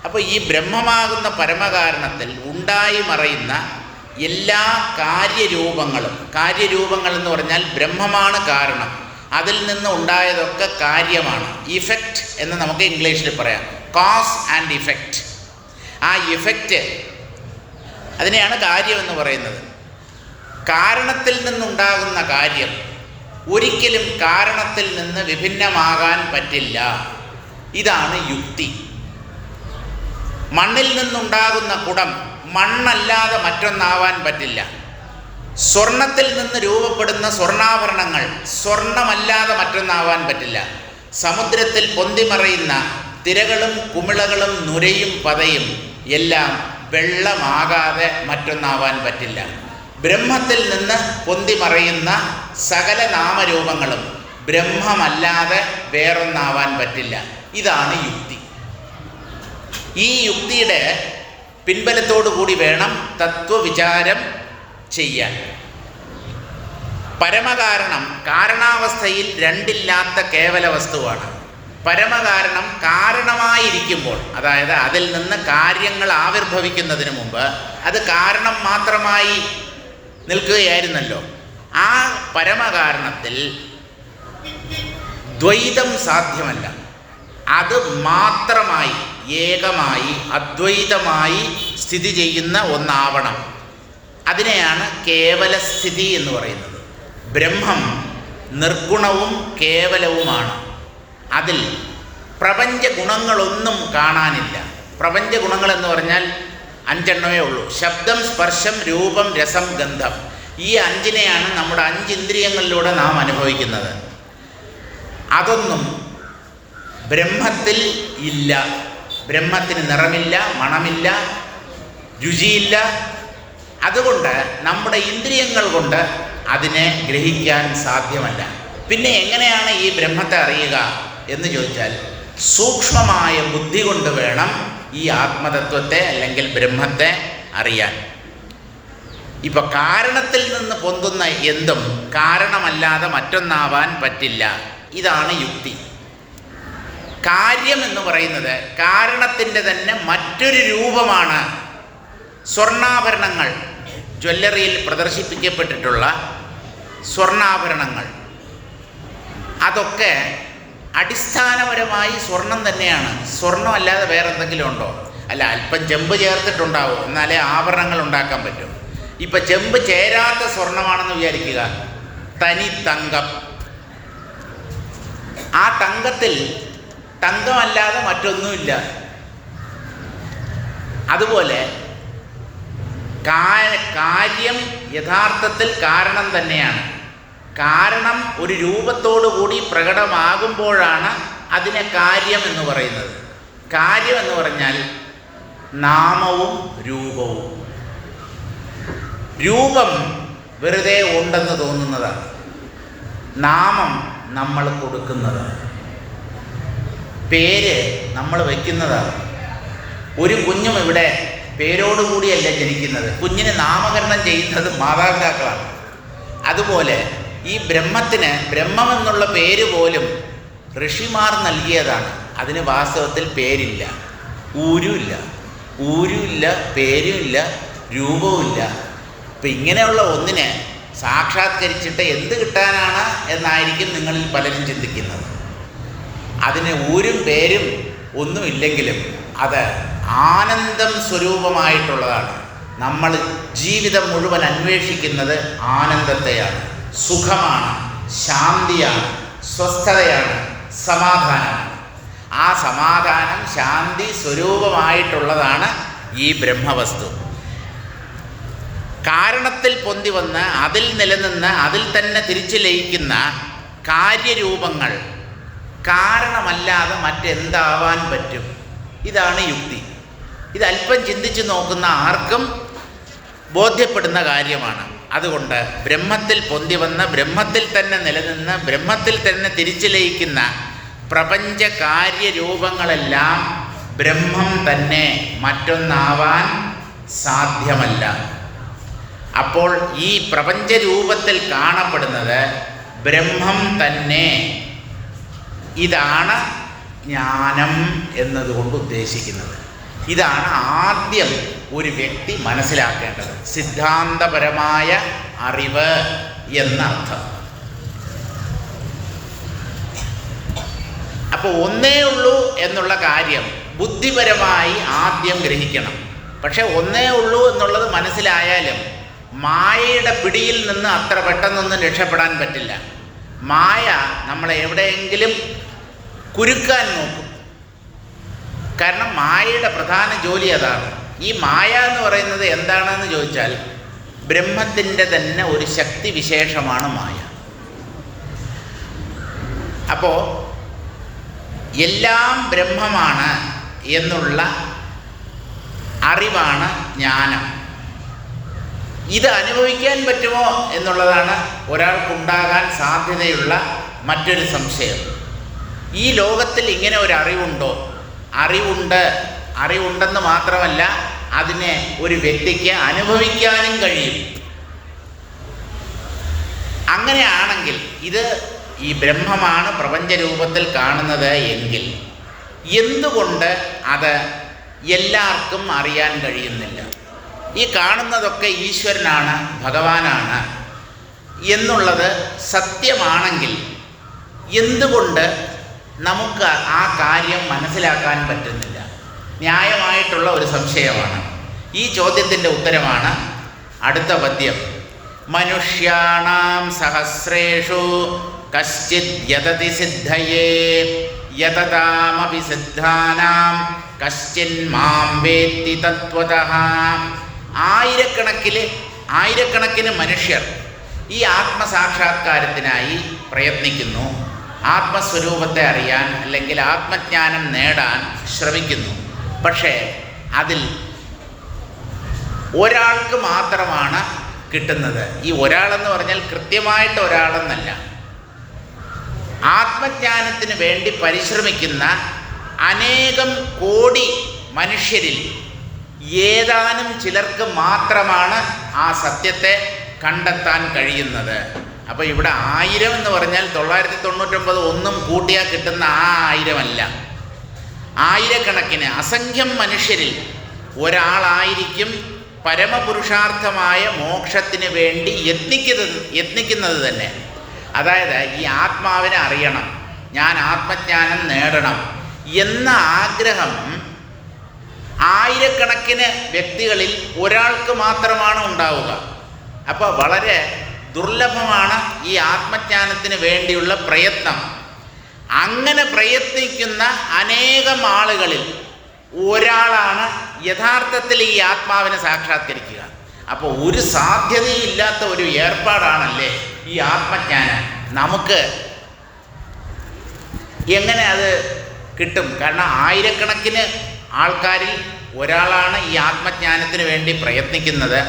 അപ്പോൾ ഈ ബ്രഹ്മമാകുന്ന പരമകാരണത്തിൽ ഉണ്ടായി മറയുന്ന എല്ലാ കാര്യരൂപങ്ങളും, കാര്യരൂപങ്ങൾ എന്ന് പറഞ്ഞാൽ ബ്രഹ്മമാണ് കാരണം, അതിൽ നിന്ന് ഉണ്ടായതൊക്കെ കാര്യമാണ്. ഇഫക്റ്റ് എന്ന് നമുക്ക് ഇംഗ്ലീഷിൽ പറയാം, കോസ് ആൻഡ് ഇഫക്റ്റ്. ആ ഇഫക്റ്റ്, അതിനെയാണ് കാര്യമെന്ന് പറയുന്നത്. കാരണത്തിൽ നിന്നുണ്ടാകുന്ന കാര്യം ഒരിക്കലും കാരണത്തിൽ നിന്ന് വിഭിന്നമാകാൻ പറ്റില്ല. ഇതാണ് യുക്തി. മണ്ണിൽ നിന്നുണ്ടാകുന്ന കുടം മണ്ണല്ലാതെ മറ്റൊന്നാവാൻ പറ്റില്ല. സ്വർണത്തിൽ നിന്ന് രൂപപ്പെടുന്ന സ്വർണ്ണാഭരണങ്ങൾ സ്വർണമല്ലാതെ മറ്റൊന്നാവാൻ പറ്റില്ല. സമുദ്രത്തിൽ പൊന്തിമറയുന്ന തിരകളും കുമിളകളും നുരയും പതയും എല്ലാം വെള്ളമാകാതെ മറ്റൊന്നാവാൻ പറ്റില്ല. ബ്രഹ്മത്തിൽ നിന്ന് പൊന്തിമറയുന്ന സകല നാമരൂപങ്ങളും ബ്രഹ്മമല്ലാതെ വേറൊന്നാവാൻ പറ്റില്ല. ഇതാണ് യുക്തി. ഈ യുക്തിയുടെ പിൻബലത്തോടു കൂടി വേണം തത്വവിചാരം ചെയ്യാൻ. പരമകാരണം കാരണാവസ്ഥയിൽ രണ്ടില്ലാത്ത കേവല വസ്തുവാണ്. പരമകാരണം കാരണമായിരിക്കുമ്പോൾ, അതായത് അതിൽ നിന്ന് കാര്യങ്ങൾ ആവിർഭവിക്കുന്നതിന് മുമ്പ് അത് കാരണം മാത്രമായി നിൽക്കുകയായിരുന്നല്ലോ. ആ പരമകാരണത്തിൽ ദ്വൈതം സാധ്യമല്ല. അത് മാത്രമായി, ഏകമായി, അദ്വൈതമായി സ്ഥിതി ചെയ്യുന്ന ഒന്നാവണം. അതിനെയാണ് കേവലസ്ഥിതി എന്ന് പറയുന്നത്. ബ്രഹ്മം നിർഗുണവും കേവലവുമാണ്. അതിൽ പ്രപഞ്ച ഗുണങ്ങളൊന്നും കാണാനില്ല. പ്രപഞ്ച ഗുണങ്ങളെന്ന് പറഞ്ഞാൽ 5 ഉള്ളൂ. ശബ്ദം, സ്പർശം, രൂപം, രസം, ഗന്ധം. ഈ 5 നമ്മുടെ 5 ഇന്ദ്രിയങ്ങളിലൂടെ നാം അനുഭവിക്കുന്നത്. അതൊന്നും ബ്രഹ്മത്തിൽ ഇല്ല. ബ്രഹ്മത്തിന് നിറമില്ല, മണമില്ല, രുചിയില്ല. അതുകൊണ്ട് നമ്മുടെ ഇന്ദ്രിയങ്ങൾ കൊണ്ട് അതിനെ ഗ്രഹിക്കാൻ സാധ്യമല്ല. പിന്നെ എങ്ങനെയാണ് ഈ ബ്രഹ്മത്തെ അറിയുക എന്ന് ചോദിച്ചാൽ, സൂക്ഷ്മമായ ബുദ്ധി കൊണ്ട് വേണം ഈ ആത്മതത്വത്തെ അല്ലെങ്കിൽ ബ്രഹ്മത്തെ അറിയാൻ. ഇപ്പം കാരണത്തിൽ നിന്ന് പൊന്തുന്ന എന്തും കാരണമല്ലാതെ മറ്റൊന്നാവാൻ പറ്റില്ല. ഇതാണ് യുക്തി. കാര്യം എന്ന് പറയുന്നത് കാരണത്തിൻ്റെ തന്നെ മറ്റൊരു രൂപമാണ്. സ്വർണ്ണാഭരണങ്ങൾ, ജ്വല്ലറിയിൽ പ്രദർശിപ്പിക്കപ്പെട്ടിട്ടുള്ള സ്വർണ്ണാഭരണങ്ങൾ, അതൊക്കെ അടിസ്ഥാനപരമായി സ്വർണം തന്നെയാണ്. സ്വർണ്ണമല്ലാതെ വേറെ എന്തെങ്കിലും ഉണ്ടോ? അല്ല, അല്പം ചെമ്പ് ചേർത്തിട്ടുണ്ടാവും, എന്നാലേ ആഭരണങ്ങൾ ഉണ്ടാക്കാൻ പറ്റും. ഇപ്പം ചെമ്പ് ചേരാത്ത സ്വർണമാണെന്ന് വിചാരിക്കുക, തനി തങ്കം. ആ തങ്കത്തിൽ തങ്കമല്ലാതെ മറ്റൊന്നുമില്ല. അതുപോലെ കാര്യം യഥാർത്ഥത്തിൽ കാരണം തന്നെയാണ്. കാരണം ഒരു രൂപത്തോടു കൂടി പ്രകടമാകുമ്പോഴാണ് അതിനെ കാര്യം എന്ന് പറയുന്നത്. കാര്യം എന്ന് പറഞ്ഞാൽ നാമവും രൂപവും. രൂപം വെറുതെ ഉണ്ടെന്ന് തോന്നുന്നതാണ്. നാമം നമ്മൾ കൊടുക്കുന്നതാണ്. പേര് നമ്മൾ വയ്ക്കുന്നതാണ്. ഒരു കുഞ്ഞും ഇവിടെ പേരോടുകൂടിയല്ല ജനിക്കുന്നത്. കുഞ്ഞിന് നാമകരണം ചെയ്യുന്നത് മാതാപിതാക്കളാണ്. അതുപോലെ ഈ ബ്രഹ്മത്തിന് ബ്രഹ്മമെന്നുള്ള പേര് പോലും ഋഷിമാർ നൽകിയതാണ്. അതിന് വാസ്തവത്തിൽ പേരില്ല, ഊരുമില്ല, പേരുമില്ല, രൂപവുമില്ല. ഇപ്പം ഇങ്ങനെയുള്ള ഒന്നിനെ സാക്ഷാത്കരിച്ചിട്ട് എന്ത് കിട്ടാനാണ് എന്നായിരിക്കും നിങ്ങളിൽ പലരും ചിന്തിക്കുന്നത്. അതിന് ഊരും പേരും ഒന്നുമില്ലെങ്കിലും അത് ആനന്ദം സ്വരൂപമായിട്ടുള്ളതാണ്. നമ്മൾ ജീവിതം മുഴുവൻ അന്വേഷിക്കുന്നത് ആനന്ദത്തെയാണ്, സുഖമാണ്, ശാന്തിയാണ്, സ്വസ്ഥതയാണ്, സമാധാനമാണ്. ആ സമാധാനം, ശാന്തി സ്വരൂപമായിട്ടുള്ളതാണ് ഈ ബ്രഹ്മവസ്തു. കാരണത്തിൽ പൊന്തി വന്ന് അതിൽ നിലനിന്ന് അതിൽ തന്നെ തിരിച്ചു ലയിക്കുന്ന കാര്യരൂപങ്ങൾ കാരണമല്ലാതെ മറ്റെന്താവാൻ പറ്റും? ഇതാണ് യുക്തി. ഇതല്പം ചിന്തിച്ച് നോക്കുന്ന ആർക്കും ബോധ്യപ്പെടുന്ന കാര്യമാണ്. അതുകൊണ്ട് ബ്രഹ്മത്തിൽ പൊന്തി വന്ന് ബ്രഹ്മത്തിൽ തന്നെ നിലനിന്ന് ബ്രഹ്മത്തിൽ തന്നെ തിരിച്ചു ലയിക്കുന്ന പ്രപഞ്ച കാര്യരൂപങ്ങളെല്ലാം ബ്രഹ്മം തന്നെ, മറ്റൊന്നാവാൻ സാധ്യമല്ല. അപ്പോൾ ഈ പ്രപഞ്ചരൂപത്തിൽ കാണപ്പെടുന്നത് ബ്രഹ്മം തന്നെ. ഇതാണ് ജ്ഞാനം എന്നതുകൊണ്ട് ഉദ്ദേശിക്കുന്നത്. ഇതാണ് ആദ്യം ഒരു വ്യക്തി മനസ്സിലാക്കേണ്ടത്. സിദ്ധാന്തപരമായ അറിവ് എന്നർത്ഥം. അപ്പോൾ ഒന്നേ ഉള്ളൂ എന്നുള്ള കാര്യം ബുദ്ധിപരമായി ആദ്യം ഗ്രഹിക്കണം. പക്ഷെ ഒന്നേ ഉള്ളൂ എന്നുള്ളത് മനസ്സിലായാലും മായയുടെ പിടിയിൽ നിന്ന് അത്ര പെട്ടെന്നൊന്നും രക്ഷപ്പെടാൻ പറ്റില്ല. മായ നമ്മളെ എവിടെയെങ്കിലും കുരുക്കാൻ നോക്കും. കാരണം മായയുടെ പ്രധാന ജോലി അതാണ്. ഈ മായ എന്ന് പറയുന്നത് എന്താണെന്ന് ചോദിച്ചാൽ ബ്രഹ്മത്തിൻ്റെ തന്നെ ഒരു ശക്തി വിശേഷമാണ് മായ. അപ്പോൾ എല്ലാം ബ്രഹ്മമാണ് എന്നുള്ള അറിവാണ് ജ്ഞാനം. ഇത് അനുഭവിക്കാൻ പറ്റുമോ എന്നുള്ളതാണ് ഒരാൾക്കുണ്ടാകാൻ സാധ്യതയുള്ള മറ്റൊരു സംശയം. ഈ ലോകത്തിൽ ഇങ്ങനെ ഒരു അറിവുണ്ടോ? അറിവുണ്ടെന്ന് മാത്രമല്ല, അതിനെ ഒരു വ്യക്തിക്ക് അനുഭവിക്കാനും കഴിയും. അങ്ങനെയാണെങ്കിൽ ഇത് ഈ ബ്രഹ്മമാണ് പ്രപഞ്ചരൂപത്തിൽ കാണുന്നത് എങ്കിൽ എന്തുകൊണ്ട് അത് എല്ലാവർക്കും അറിയാൻ കഴിയുന്നില്ല? ഈ കാണുന്നതൊക്കെ ഈശ്വരനാണ്, ഭഗവാനാണ് എന്നുള്ളത് സത്യമാണെങ്കിൽ എന്തുകൊണ്ട് നമുക്ക് ആ കാര്യം മനസ്സിലാക്കാൻ പറ്റുന്നില്ല? ന്യായമായിട്ടുള്ള ഒരു സംശയമാണ്. ഈ ചോദ്യത്തിൻ്റെ ഉത്തരമാണ് അടുത്ത പദ്യം. മനുഷ്യാണാം സഹസ്രേഷു കശ്ചിത് യതതി സിദ്ധയേ യതതാമപി സിദ്ധാനാം കശ്ചിൻ മാം വേത്തി തത്വതഃ. ആയിരക്കണക്കിന് മനുഷ്യർ ഈ ആത്മസാക്ഷാത്കാരത്തിനായി പ്രയത്നിക്കുന്നു, ആത്മസ്വരൂപത്തെ അറിയാൻ അല്ലെങ്കിൽ ആത്മജ്ഞാനം നേടാൻ ശ്രമിക്കുന്നു. പക്ഷേ അതിൽ ഒരാൾക്ക് മാത്രമാണ് കിട്ടുന്നത്. ഈ ഒരാളെന്ന് പറഞ്ഞാൽ കൃത്യമായിട്ട് ഒരാളെന്നല്ല. ആത്മജ്ഞാനത്തിന് വേണ്ടി പരിശ്രമിക്കുന്ന അനേകം കോടി മനുഷ്യരിൽ ഏതാനും ചിലർക്ക് മാത്രമാണ് ആ സത്യത്തെ കണ്ടെത്താൻ കഴിയുന്നത്. അപ്പോൾ ഇവിടെ 1000 എന്ന് പറഞ്ഞാൽ 999 ഒന്നും കൂട്ടിയാൽ കിട്ടുന്ന ആ 1000 അല്ല. ആയിരക്കണക്കിന് അസംഖ്യം മനുഷ്യരിൽ ഒരാളായിരിക്കും പരമപുരുഷാർത്ഥമായ മോക്ഷത്തിന് വേണ്ടി യത്നിക്കുന്നത് തന്നെ. അതായത് ഈ ആത്മാവിനെ അറിയണം, ഞാൻ ആത്മജ്ഞാനം നേടണം എന്ന ആഗ്രഹം ആയിരക്കണക്കിന് വ്യക്തികളിൽ ഒരാൾക്ക് മാത്രമാണ് ഉണ്ടാവുക. അപ്പോൾ വളരെ ദുർലഭമാണ് ഈ ആത്മജ്ഞാനത്തിന് വേണ്ടിയുള്ള പ്രയത്നം. അങ്ങനെ പ്രയത്നിക്കുന്ന അനേകം ആളുകളിൽ ഒരാളാണ് യഥാർത്ഥത്തിൽ ഈ ആത്മാവിനെ സാക്ഷാത്കരിക്കുക. അപ്പോൾ ഒരു സാധ്യതയില്ലാത്ത ഒരു ഏർപ്പാടാണല്ലേ ഈ ആത്മജ്ഞാനം. നമുക്ക് എങ്ങനെ അത് കിട്ടും? കാരണം ആയിരക്കണക്കിന് ആൾക്കാരിൽ ഒരാളാണ് ഈ ആത്മജ്ഞാനത്തിന് വേണ്ടി പ്രയത്നിക്കുന്നത്.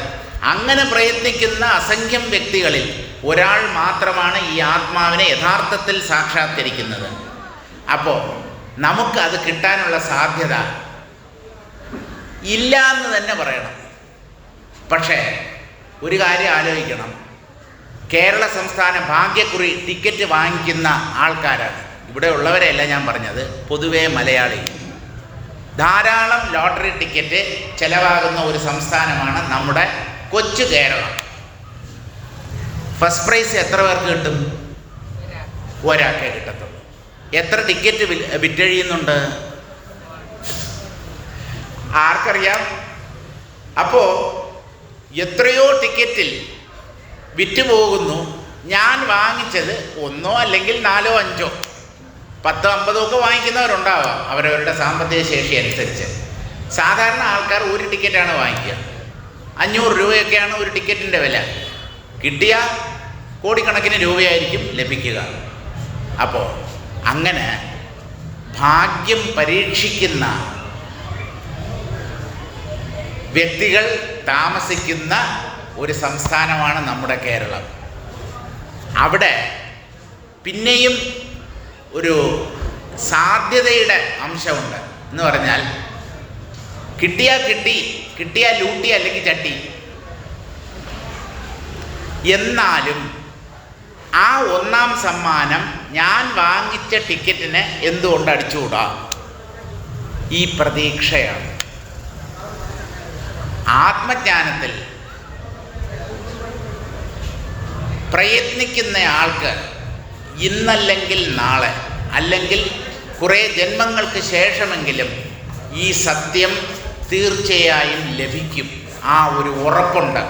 അങ്ങനെ പ്രയത്നിക്കുന്ന അസംഖ്യം വ്യക്തികളിൽ ഒരാൾ മാത്രമാണ് ഈ ആത്മാവിനെ യഥാർത്ഥത്തിൽ സാക്ഷാത്കരിക്കുന്നത്. അപ്പോൾ നമുക്കത് കിട്ടാനുള്ള സാധ്യത ഇല്ല എന്ന് തന്നെ പറയണം. പക്ഷേ ഒരു കാര്യം ആലോചിക്കണം. കേരള സംസ്ഥാന ഭാഗ്യക്കുറി ടിക്കറ്റ് വാങ്ങിക്കുന്ന ആൾക്കാരാണ് ഇവിടെ ഉള്ളവരെയല്ല ഞാൻ പറഞ്ഞത്, പൊതുവേ മലയാളി. ധാരാളം ലോട്ടറി ടിക്കറ്റ് ചിലവാകുന്ന ഒരു സംസ്ഥാനമാണ് നമ്മുടെ കൊച്ചു കേരളം. ഫസ്റ്റ് പ്രൈസ് എത്ര പേർക്ക് കിട്ടും? ഒരാൾക്കേ കിട്ടത്തുള്ളൂ. എത്ര ടിക്കറ്റ് വിറ്റഴിയുന്നുണ്ട് ആർക്കറിയാം? അപ്പോൾ എത്രയോ ടിക്കറ്റിൽ വിറ്റുപോകുന്നു. ഞാൻ വാങ്ങിച്ചത് 1 അല്ലെങ്കിൽ 4 5 10 50 ഒക്കെ വാങ്ങിക്കുന്നവരുണ്ടാവാം അവരവരുടെ സാമ്പത്തിക ശേഷി അനുസരിച്ച്. സാധാരണ ആൾക്കാർ ഒരു ടിക്കറ്റാണ് വാങ്ങിക്കുക. 500 രൂപയൊക്കെയാണ് ഒരു ടിക്കറ്റിൻ്റെ വില. കിട്ടിയ കോടിക്കണക്കിന് രൂപയായിരിക്കും ലഭിക്കുക. അപ്പോൾ അങ്ങനെ ഭാഗ്യം പരീക്ഷിക്കുന്ന വ്യക്തികൾ താമസിക്കുന്ന ഒരു സംസ്ഥാനമാണ് നമ്മുടെ കേരളം. അവിടെ പിന്നെയും ഒരു സാധ്യതയുടെ അംശമുണ്ട്. എന്ന് പറഞ്ഞാൽ കിട്ടിയാൽ ലൂട്ടി അല്ലെങ്കിൽ ചട്ടി. എന്നാലും ആ 1ാം സമ്മാനം ഞാൻ വാങ്ങിച്ച ടിക്കറ്റിന് എന്തുകൊണ്ട് അടിച്ചുകൂടാ? ഈ പ്രതീക്ഷയാണ്. ആത്മജ്ഞാനത്തിൽ പ്രയത്നിക്കുന്ന ആൾക്ക് ഇന്നല്ലെങ്കിൽ നാളെ അല്ലെങ്കിൽ കുറേ ജന്മങ്ങൾക്ക് ശേഷമെങ്കിലും ഈ സത്യം തീർച്ചയായും ലഭിക്കും. ആ ഒരു ഉറപ്പുണ്ട്.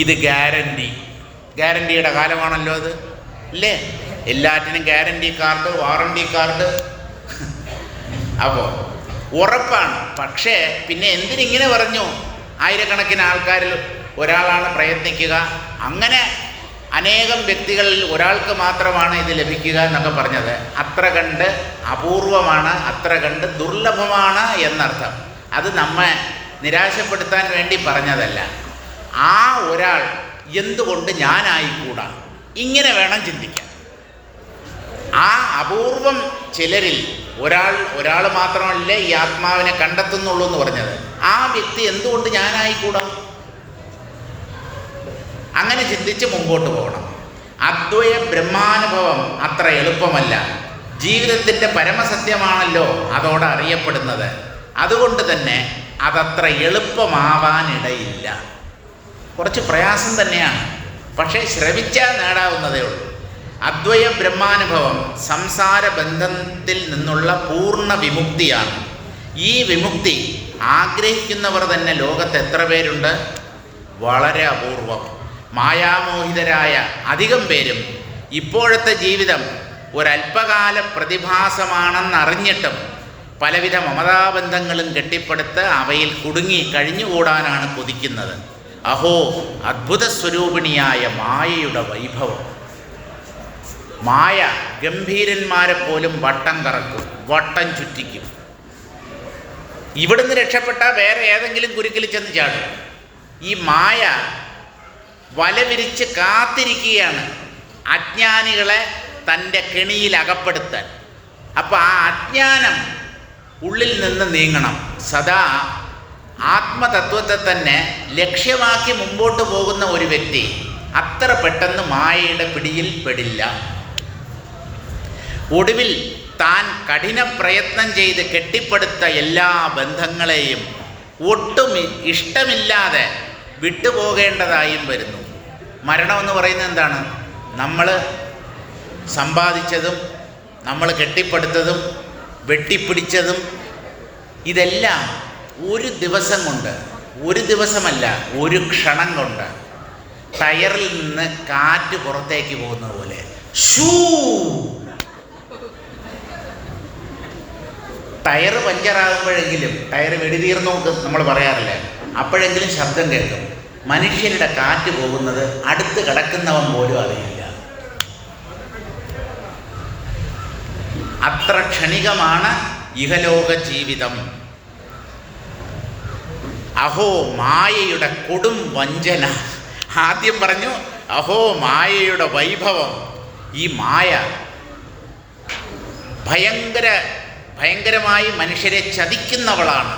ഇത് ഗ്യാരണ്ടിയുടെ കാലമാണല്ലോ അത്, അല്ലേ? എല്ലാറ്റിനും ഗ്യാരണ്ടി കാർഡ്, വാറണ്ടി കാർഡ്. അപ്പോൾ ഉറപ്പാണ്. പക്ഷേ പിന്നെ എന്തിനിങ്ങനെ പറഞ്ഞു ആയിരക്കണക്കിന് ആൾക്കാരിൽ ഒരാളാണ് പ്രയത്നിക്കുക, അങ്ങനെ അനേകം വ്യക്തികളിൽ ഒരാൾക്ക് മാത്രമാണ് ഇത് ലഭിക്കുക എന്നൊക്കെ പറഞ്ഞത് അത്ര കണ്ട് അപൂർവമാണ്, അത്ര കണ്ട് ദുർലഭമാണ് എന്നർത്ഥം. അത് നമ്മെ നിരാശപ്പെടുത്താൻ വേണ്ടി പറഞ്ഞതല്ല. ആ ഒരാൾ എന്തുകൊണ്ട് ഞാനായിക്കൂടാ? ഇങ്ങനെ വേണം ചിന്തിക്കാൻ. ആ അപൂർവം ചിലരിൽ ഒരാൾ മാത്രമല്ലേ ഈ ആത്മാവിനെ കണ്ടെത്തുന്നുള്ളൂ എന്ന് പറഞ്ഞത്. ആ വ്യക്തി എന്തുകൊണ്ട് ഞാനായിക്കൂടാ? അങ്ങനെ ചിന്തിച്ച് മുമ്പോട്ട് പോകണം. അദ്വയ ബ്രഹ്മാനുഭവം അത്ര എളുപ്പമല്ല. ജീവിതത്തിൻ്റെ പരമസത്യമാണല്ലോ അതോടെ അറിയപ്പെടുന്നത്. അതുകൊണ്ട് തന്നെ അതത്ര എളുപ്പമാവാനിടയില്ല. കുറച്ച് പ്രയാസം തന്നെയാണ്, പക്ഷേ ശ്രമിച്ചാൽ നേടാവുന്നതേ ഉള്ളൂ. അദ്വയ ബ്രഹ്മാനുഭവം സംസാര ബന്ധത്തിൽ നിന്നുള്ള പൂർണ്ണ വിമുക്തിയാണ്. ഈ വിമുക്തി ആഗ്രഹിക്കുന്നവർ തന്നെ ലോകത്ത് എത്ര പേരുണ്ട്? വളരെ അപൂർവം. മായാമോഹിതരായ അധികം പേരും ഇപ്പോഴത്തെ ജീവിതം ഒരല്പകാല പ്രതിഭാസമാണെന്നറിഞ്ഞിട്ടും പലവിധ മമതാബന്ധങ്ങളും കെട്ടിപ്പടുത്ത് അവയിൽ കുടുങ്ങി കഴിഞ്ഞുകൂടാനാണ് കൊതിക്കുന്നത്. അഹോ അദ്ഭുത സ്വരൂപിണിയായ മായയുടെ വൈഭവം! മായ ഗംഭീരന്മാരെ പോലും വട്ടം കറക്കും, വട്ടം ചുറ്റിക്കും. ഇവിടുന്ന് രക്ഷപ്പെട്ടാൽ വേറെ ഏതെങ്കിലും കുരുക്കിൽ ചെന്ന് ചാടും. ഈ മായ വല വിരിച്ച് കാത്തിരിക്കുകയാണ് അജ്ഞാനികളെ തൻ്റെ കെണിയിൽ അകപ്പെടുത്താൻ. അപ്പോൾ ആ അജ്ഞാനം ഉള്ളിൽ നിന്ന് നീങ്ങണം. സദാ ആത്മതത്വത്തെ തന്നെ ലക്ഷ്യമാക്കി മുമ്പോട്ട് പോകുന്ന ഒരു വ്യക്തി അത്ര പെട്ടെന്ന് മായയുടെ പിടിയിൽ പെടില്ല. ഒടുവിൽ താൻ കഠിന പ്രയത്നം ചെയ്ത് കെട്ടിപ്പടുത്ത എല്ലാ ബന്ധങ്ങളെയും ഒട്ടും ഇഷ്ടമില്ലാതെ വിട്ടുപോകേണ്ടതായും വരുന്നു. മരണമെന്ന് പറയുന്നത് എന്താണ്? നമ്മൾ സമ്പാദിച്ചതും നമ്മൾ കെട്ടിപ്പടുത്തതും വെട്ടിപ്പിടിച്ചതും ഇതെല്ലാം ഒരു ദിവസം കൊണ്ട്, ഒരു ദിവസമല്ല, ഒരു ക്ഷണം കൊണ്ട് ടയറിൽ നിന്ന് കാറ്റ് പുറത്തേക്ക് പോകുന്ന പോലെ ഷൂ. ടയർ പഞ്ചറാകുമ്പോഴെങ്കിലും, ടയർ വെടിതീർന്നു നമ്മൾ പറയാറില്ല, അപ്പോഴെങ്കിലും ശബ്ദം കേൾക്കും. മനുഷ്യരുടെ കാറ്റ് പോകുന്നത് അടുത്ത് കിടക്കുന്നവൻ പോലും അറിയില്ല. അത്ര ക്ഷണികമാണ് ഇഹലോക ജീവിതം. അഹോ മായയുടെ കൊടും വഞ്ചന. ആദ്യം പറഞ്ഞു അഹോ മായയുടെ വൈഭവം. ഈ മായ ഭയങ്കരമായി മനുഷ്യരെ ചതിക്കുന്നവളാണ്.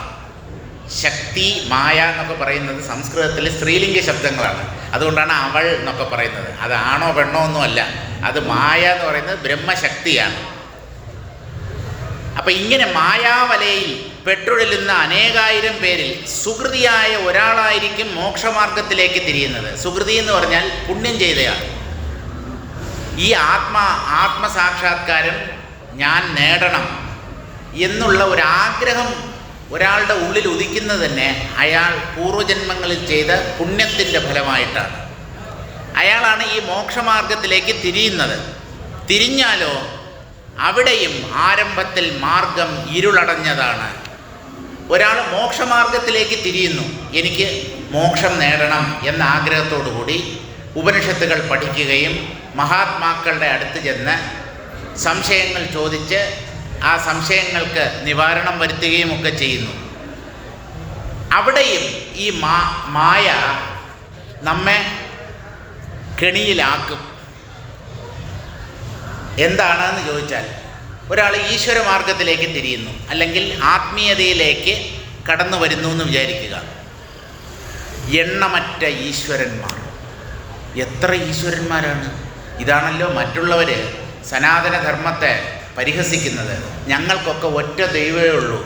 ശക്തി, മായ എന്നൊക്കെ പറയുന്നത് സംസ്കൃതത്തിൽ സ്ത്രീലിംഗ ശബ്ദങ്ങളാണ്. അതുകൊണ്ടാണ് അവൾ എന്നൊക്കെ പറയുന്നത്. അത് ആണോ പെണ്ണോ ഒന്നുമല്ല, അത് മായ എന്ന് പറയുന്നത് ബ്രഹ്മശക്തിയാണ്. അപ്പം ഇങ്ങനെ മായാവലയിൽ പെട്ടുഴലുന്ന അനേകായിരം പേരിൽ സുകൃതിയായ ഒരാളായിരിക്കും മോക്ഷമാർഗത്തിലേക്ക് തിരിയുന്നത്. സുകൃതി എന്ന് പറഞ്ഞാൽ പുണ്യം ചെയ്തയാൾ. ഈ ആത്മസാക്ഷാത്കാരം ഞാൻ നേടണം എന്നുള്ള ഒരാഗ്രഹം ഒരാളുടെ ഉള്ളിൽ ഉദിക്കുന്നത് തന്നെ അയാൾ പൂർവ്വജന്മങ്ങളിൽ ചെയ്ത പുണ്യത്തിൻ്റെ ഫലമായിട്ടാണ്. അയാളാണ് ഈ മോക്ഷമാർഗത്തിലേക്ക് തിരിയുന്നത്. തിരിഞ്ഞാലോ അവിടെയും ആരംഭത്തിൽ മാർഗം ഇരുളടഞ്ഞതാണ്. ഒരാൾ മോക്ഷമാർഗത്തിലേക്ക് തിരിയുന്നു, എനിക്ക് മോക്ഷം നേടണം എന്ന ആഗ്രഹത്തോടു കൂടി ഉപനിഷത്തുകൾ പഠിക്കുകയും മഹാത്മാക്കളുടെ അടുത്ത് ചെന്ന് സംശയങ്ങൾ ചോദിച്ച് ആ സംശയങ്ങൾക്ക് നിവാരണം വരുത്തുകയും ഒക്കെ ചെയ്യുന്നു. അവിടെയും ഈ മായ നമ്മെ കെണിയിലാക്കും. എന്താണെന്ന് ചോദിച്ചാൽ, ഒരാൾ ഈശ്വര മാർഗത്തിലേക്ക് തിരിയുന്നു, അല്ലെങ്കിൽ ആത്മീയതയിലേക്ക് കടന്നു വരുന്നു എന്ന് വിചാരിക്കുക. എണ്ണമറ്റ ഈശ്വരന്മാർ. എത്ര ഈശ്വരന്മാരാണ്! ഇതാണല്ലോ മറ്റുള്ളവർ സനാതനധർമ്മത്തെ പരിഹസിക്കുന്നത്. ഞങ്ങൾക്കൊക്കെ ഒറ്റ ദൈവമേ ഉള്ളൂ,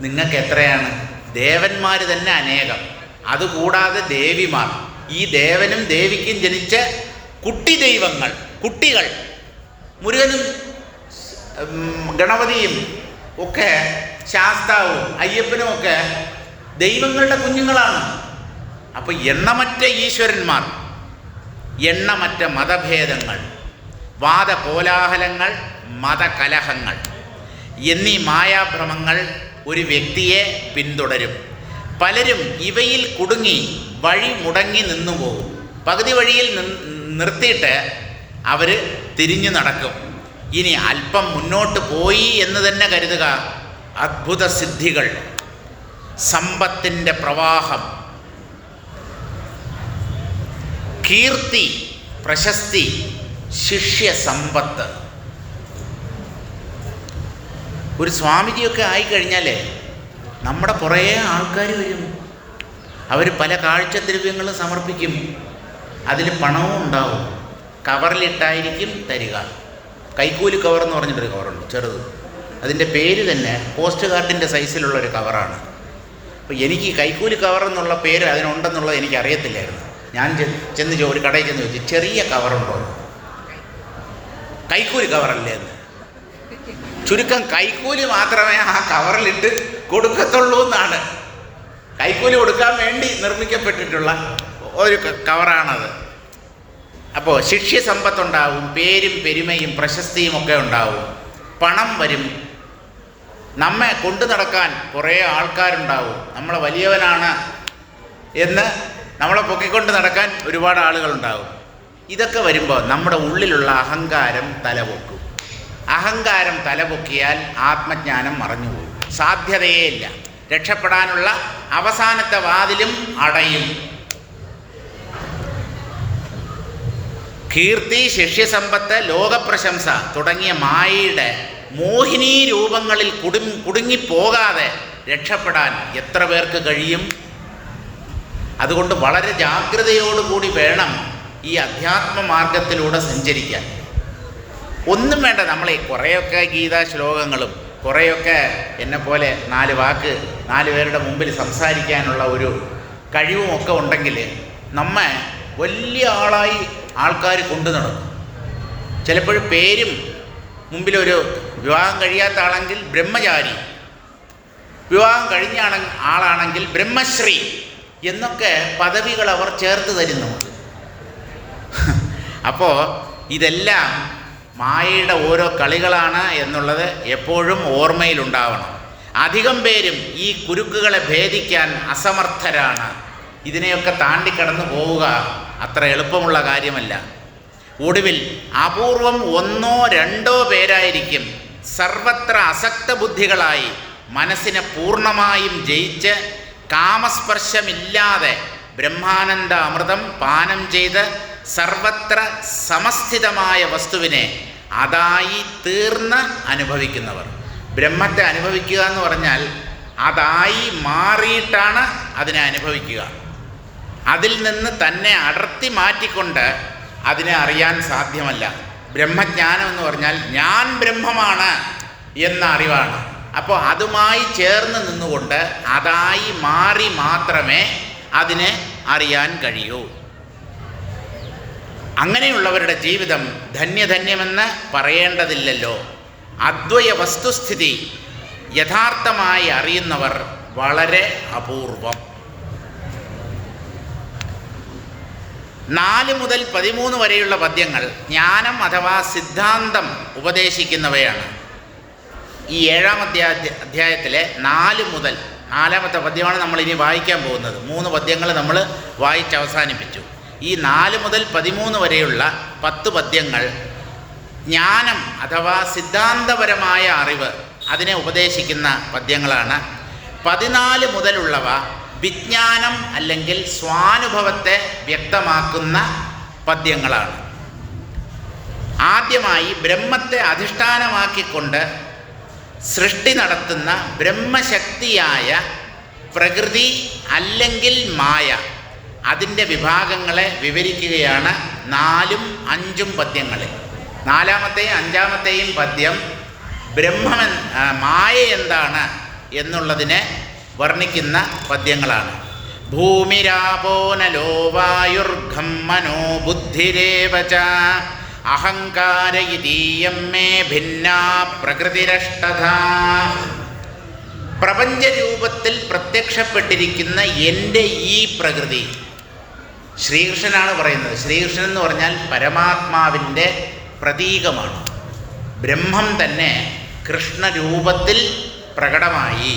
നിങ്ങൾക്ക് എത്രയാണ്? ദേവന്മാർ തന്നെ അനേകം, അതുകൂടാതെ ദേവിമാർ. ഈ ദേവനും ദേവിക്കും ജനിച്ച കുട്ടി ദൈവങ്ങൾ, കുട്ടികൾ. മുരുകനും ഗണപതിയും ഒക്കെ, ശാസ്താവും അയ്യപ്പനും ഒക്കെ ദൈവങ്ങളുടെ കുഞ്ഞുങ്ങളാണ്. അപ്പോൾ എണ്ണമറ്റ ഈശ്വരന്മാർ, എണ്ണമറ്റ മതഭേദങ്ങൾ, വാദകോലാഹലങ്ങൾ, മതകലഹങ്ങൾ എന്നീ മായാഭ്രമങ്ങൾ ഒരു വ്യക്തിയെ പിന്തുടരും. പലരും ഇവയിൽ കുടുങ്ങി വഴി മുടങ്ങി നിന്നുപോകും. പകുതി വഴിയിൽ നിർത്തിയിട്ട് അവർ തിരിഞ്ഞു നടക്കും. ഇനി അല്പം മുന്നോട്ട് പോയി എന്ന് തന്നെ കരുതുക. അദ്ഭുത സിദ്ധികൾ, സമ്പത്തിൻ്റെ പ്രവാഹം, കീർത്തി, പ്രശസ്തി, ശിഷ്യ സമ്പത്ത്. ഒരു സ്വാമിജിയൊക്കെ ആയിക്കഴിഞ്ഞാൽ നമ്മുടെ കുറേ ആൾക്കാർ വരും. അവർ പല കാഴ്ചദ്രവ്യങ്ങളും സമർപ്പിക്കും. അതിൽ പണവും ഉണ്ടാവും. കവറിലിട്ടായിരിക്കും തരിക. കൈക്കൂലി കവർ എന്ന് പറഞ്ഞിട്ടൊരു കവറുണ്ട്, ചെറുത്. അതിൻ്റെ പേര് തന്നെ പോസ്റ്റ് കാർഡിൻ്റെ സൈസിലുള്ളൊരു കവറാണ്. അപ്പോൾ എനിക്ക് കൈക്കൂലി കവർ എന്നുള്ള പേര് അതിനുണ്ടെന്നുള്ളത് എനിക്കറിയത്തില്ലായിരുന്നു. ഞാൻ ചെന്ന് ഒരു കടയിൽ ചെന്ന് ചോദിച്ചു, ചെറിയ കവറുണ്ടോ? കൈക്കൂലി കവറല്ലേ എന്ന്. ചുരുക്കം കൈക്കൂലി മാത്രമേ ആ കവറിലിട്ട് കൊടുക്കത്തുള്ളൂ എന്നാണ്. കൈക്കൂലി കൊടുക്കാൻ വേണ്ടി നിർമ്മിക്കപ്പെട്ടിട്ടുള്ള ഒരു കവറാണത്. അപ്പോൾ ശിഷ്യസമ്പത്തുണ്ടാവും, പേരും പെരുമയും പ്രശസ്തിയും ഒക്കെ ഉണ്ടാവും, പണം വരും, നമ്മെ കൊണ്ടു നടക്കാൻ കുറേ ആൾക്കാരുണ്ടാവും, നമ്മളെ വലിയവനാണ് എന്ന് നമ്മളെ പൊക്കിക്കൊണ്ട് നടക്കാൻ ഒരുപാട് ആളുകളുണ്ടാവും. ഇതൊക്കെ വരുമ്പോൾ നമ്മുടെ ഉള്ളിലുള്ള അഹങ്കാരം തലപൊക്കും. അഹങ്കാരം തലപൊക്കിയാൽ ആത്മജ്ഞാനം മറഞ്ഞുപോകും, സാധ്യതയേ ഇല്ല. രക്ഷപ്പെടാനുള്ള അവസാനത്തെ വാതിലും അടയും. കീർത്തി, ശിഷ്യസമ്പത്ത്, ലോകപ്രശംസ തുടങ്ങിയ മായയുടെ മോഹിനീ രൂപങ്ങളിൽ കുടുങ്ങിപ്പോകാതെ രക്ഷപ്പെടാൻ എത്ര പേർക്ക് കഴിയും? അതുകൊണ്ട് വളരെ ജാഗ്രതയോടുകൂടി വേണം ഈ അധ്യാത്മ മാർഗത്തിലൂടെ സഞ്ചരിക്കാൻ. ഒന്നും വേണ്ട, നമ്മളെ കുറേയൊക്കെ ഗീതാ ശ്ലോകങ്ങളും കുറേയൊക്കെ എന്നെപ്പോലെ 4 വാക്ക് 4 പേരുടെ മുമ്പിൽ സംസാരിക്കാനുള്ള ഒരു കഴിവുമൊക്കെ ഉണ്ടെങ്കിൽ നമ്മെ വലിയ ആളായി ആൾക്കാർ കൊണ്ടു നടക്കും. ചിലപ്പോഴും പേരും മുമ്പിലൊരു വിവാഹം കഴിയാത്ത ആളെങ്കിൽ ബ്രഹ്മചാരി, വിവാഹം കഴിഞ്ഞ ആളാണെങ്കിൽ ബ്രഹ്മശ്രീ എന്നൊക്കെ പദവികൾ അവർ ചേർത്ത് തരും നമുക്ക്. അപ്പോൾ ഇതെല്ലാം മായയുടെ ഓരോ കളികളാണ് എന്നുള്ളത് എപ്പോഴും ഓർമ്മയിലുണ്ടാവണം. അധികം പേരും ഈ കുരുക്കുകളെ ഭേദിക്കാൻ അസമർത്ഥരാണ്. ഇതിനെയൊക്കെ താണ്ടിക്കടന്നു പോവുക അത്ര എളുപ്പമുള്ള കാര്യമല്ല. ഒടുവിൽ അപൂർവം 1-2 പേരായിരിക്കും സർവത്ര അസക്ത ബുദ്ധികളായി മനസ്സിനെ പൂർണ്ണമായും ജയിച്ച് കാമസ്പർശമില്ലാതെ ബ്രഹ്മാനന്ദ അമൃതം പാനം ചെയ്ത് സർവത്ര സമസ്ഥിതമായ വസ്തുവിനെ അതായി തീർന്ന് അനുഭവിക്കുന്നവർ. ബ്രഹ്മത്തെ അനുഭവിക്കുക എന്ന് പറഞ്ഞാൽ അതായി മാറിയിട്ടാണ് അതിനെ അനുഭവിക്കുക. അതിൽ നിന്ന് തന്നെ അടർത്തി മാറ്റിക്കൊണ്ട് അതിനെ അറിയാൻ സാധ്യമല്ല. ബ്രഹ്മജ്ഞാനം എന്ന് പറഞ്ഞാൽ ഞാൻ ബ്രഹ്മമാണ് എന്ന അറിവാണ്. അപ്പോൾ അതുമായി ചേർന്ന് നിന്നുകൊണ്ട് അതായി മാറി മാത്രമേ അതിനെ അറിയാൻ കഴിയൂ. അങ്ങനെയുള്ളവരുടെ ജീവിതം ധന്യധന്യമെന്ന് പറയേണ്ടതില്ലല്ലോ. അദ്വയ വസ്തുസ്ഥിതി യഥാർത്ഥമായി അറിയുന്നവർ വളരെ അപൂർവം. 4 മുതൽ 13 വരെയുള്ള പദ്യങ്ങൾ ജ്ഞാനം അഥവാ സിദ്ധാന്തം ഉപദേശിക്കുന്നവയാണ്. ഈ 7-ാമത്തെ അധ്യായത്തിലെ 4 മുതൽ 4-ാമത്തെ പദ്യമാണ് നമ്മളിനി വായിക്കാൻ പോകുന്നത്. 3 പദ്യങ്ങൾ നമ്മൾ വായിച്ച് അവസാനിപ്പിച്ചു. ഈ 4 മുതൽ 13 വരെയുള്ള 10 പദ്യങ്ങൾ ജ്ഞാനം അഥവാ സിദ്ധാന്തപരമായ അറിവ് അതിനെ ഉപദേശിക്കുന്ന പദ്യങ്ങളാണ്. 14 മുതലുള്ളവ വിജ്ഞാനം അല്ലെങ്കിൽ സ്വാനുഭവത്തെ വ്യക്തമാക്കുന്ന പദ്യങ്ങളാണ്. ആദ്യമായി ബ്രഹ്മത്തെ അധിഷ്ഠാനമാക്കിക്കൊണ്ട് സൃഷ്ടി നടത്തുന്ന ബ്രഹ്മശക്തിയായ പ്രകൃതി അല്ലെങ്കിൽ മായ, അതിൻ്റെ വിഭാഗങ്ങളെ വിവരിക്കുകയാണ് 4ഉം 5ഉം പദ്യങ്ങളിൽ. 4-ാമത്തെയും 5-ാമത്തെയും പദ്യം മായ എന്താണ് എന്നുള്ളതിനെ വർണ്ണിക്കുന്ന പദ്യങ്ങളാണ്. ഭൂമിരാപോനലോ വായുർഘം മനോ ബുദ്ധിരേവച അഹങ്കാര ഇതീയം മേ ഭിന്നാ പ്രകൃതിരഷ്ടധാ. പ്രപഞ്ചരൂപത്തിൽ പ്രത്യക്ഷപ്പെട്ടിരിക്കുന്ന എൻ്റെ ഈ പ്രകൃതി, ശ്രീകൃഷ്ണനാണ് പറയുന്നത്. ശ്രീകൃഷ്ണൻ എന്ന് പറഞ്ഞാൽ പരമാത്മാവിൻ്റെ പ്രതീകമാണ്. ബ്രഹ്മം തന്നെ കൃഷ്ണരൂപത്തിൽ പ്രകടമായി.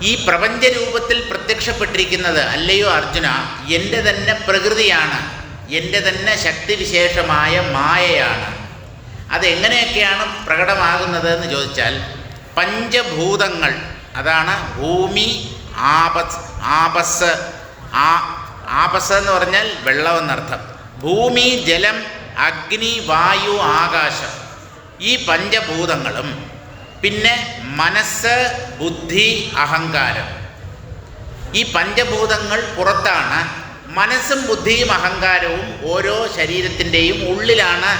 ഈ പ്രപഞ്ചരൂപത്തിൽ പ്രത്യക്ഷപ്പെട്ടിരിക്കുന്നത് അല്ലയോ അർജുന, എൻ്റെ തന്നെ പ്രകൃതിയാണ്, എൻ്റെ തന്നെ ശക്തിവിശേഷമായ മായയാണ്. അതെങ്ങനെയൊക്കെയാണ് പ്രകടമാകുന്നത് എന്ന് ചോദിച്ചാൽ, പഞ്ചഭൂതങ്ങൾ, അതാണ് ഭൂമി, ആപസ് എന്ന് പറഞ്ഞാൽ വെള്ളം എന്നർത്ഥം. ഭൂമി, ജലം, അഗ്നി, വായു, ആകാശം, ഈ പഞ്ചഭൂതങ്ങളും പിന്നെ മനസ്സ്, ബുദ്ധി, അഹങ്കാരം. ഈ പഞ്ചഭൂതങ്ങൾ പുറത്താണ്, മനസ്സും ബുദ്ധിയും അഹങ്കാരവും ഓരോ ശരീരത്തിൻ്റെയും ഉള്ളിലാണ്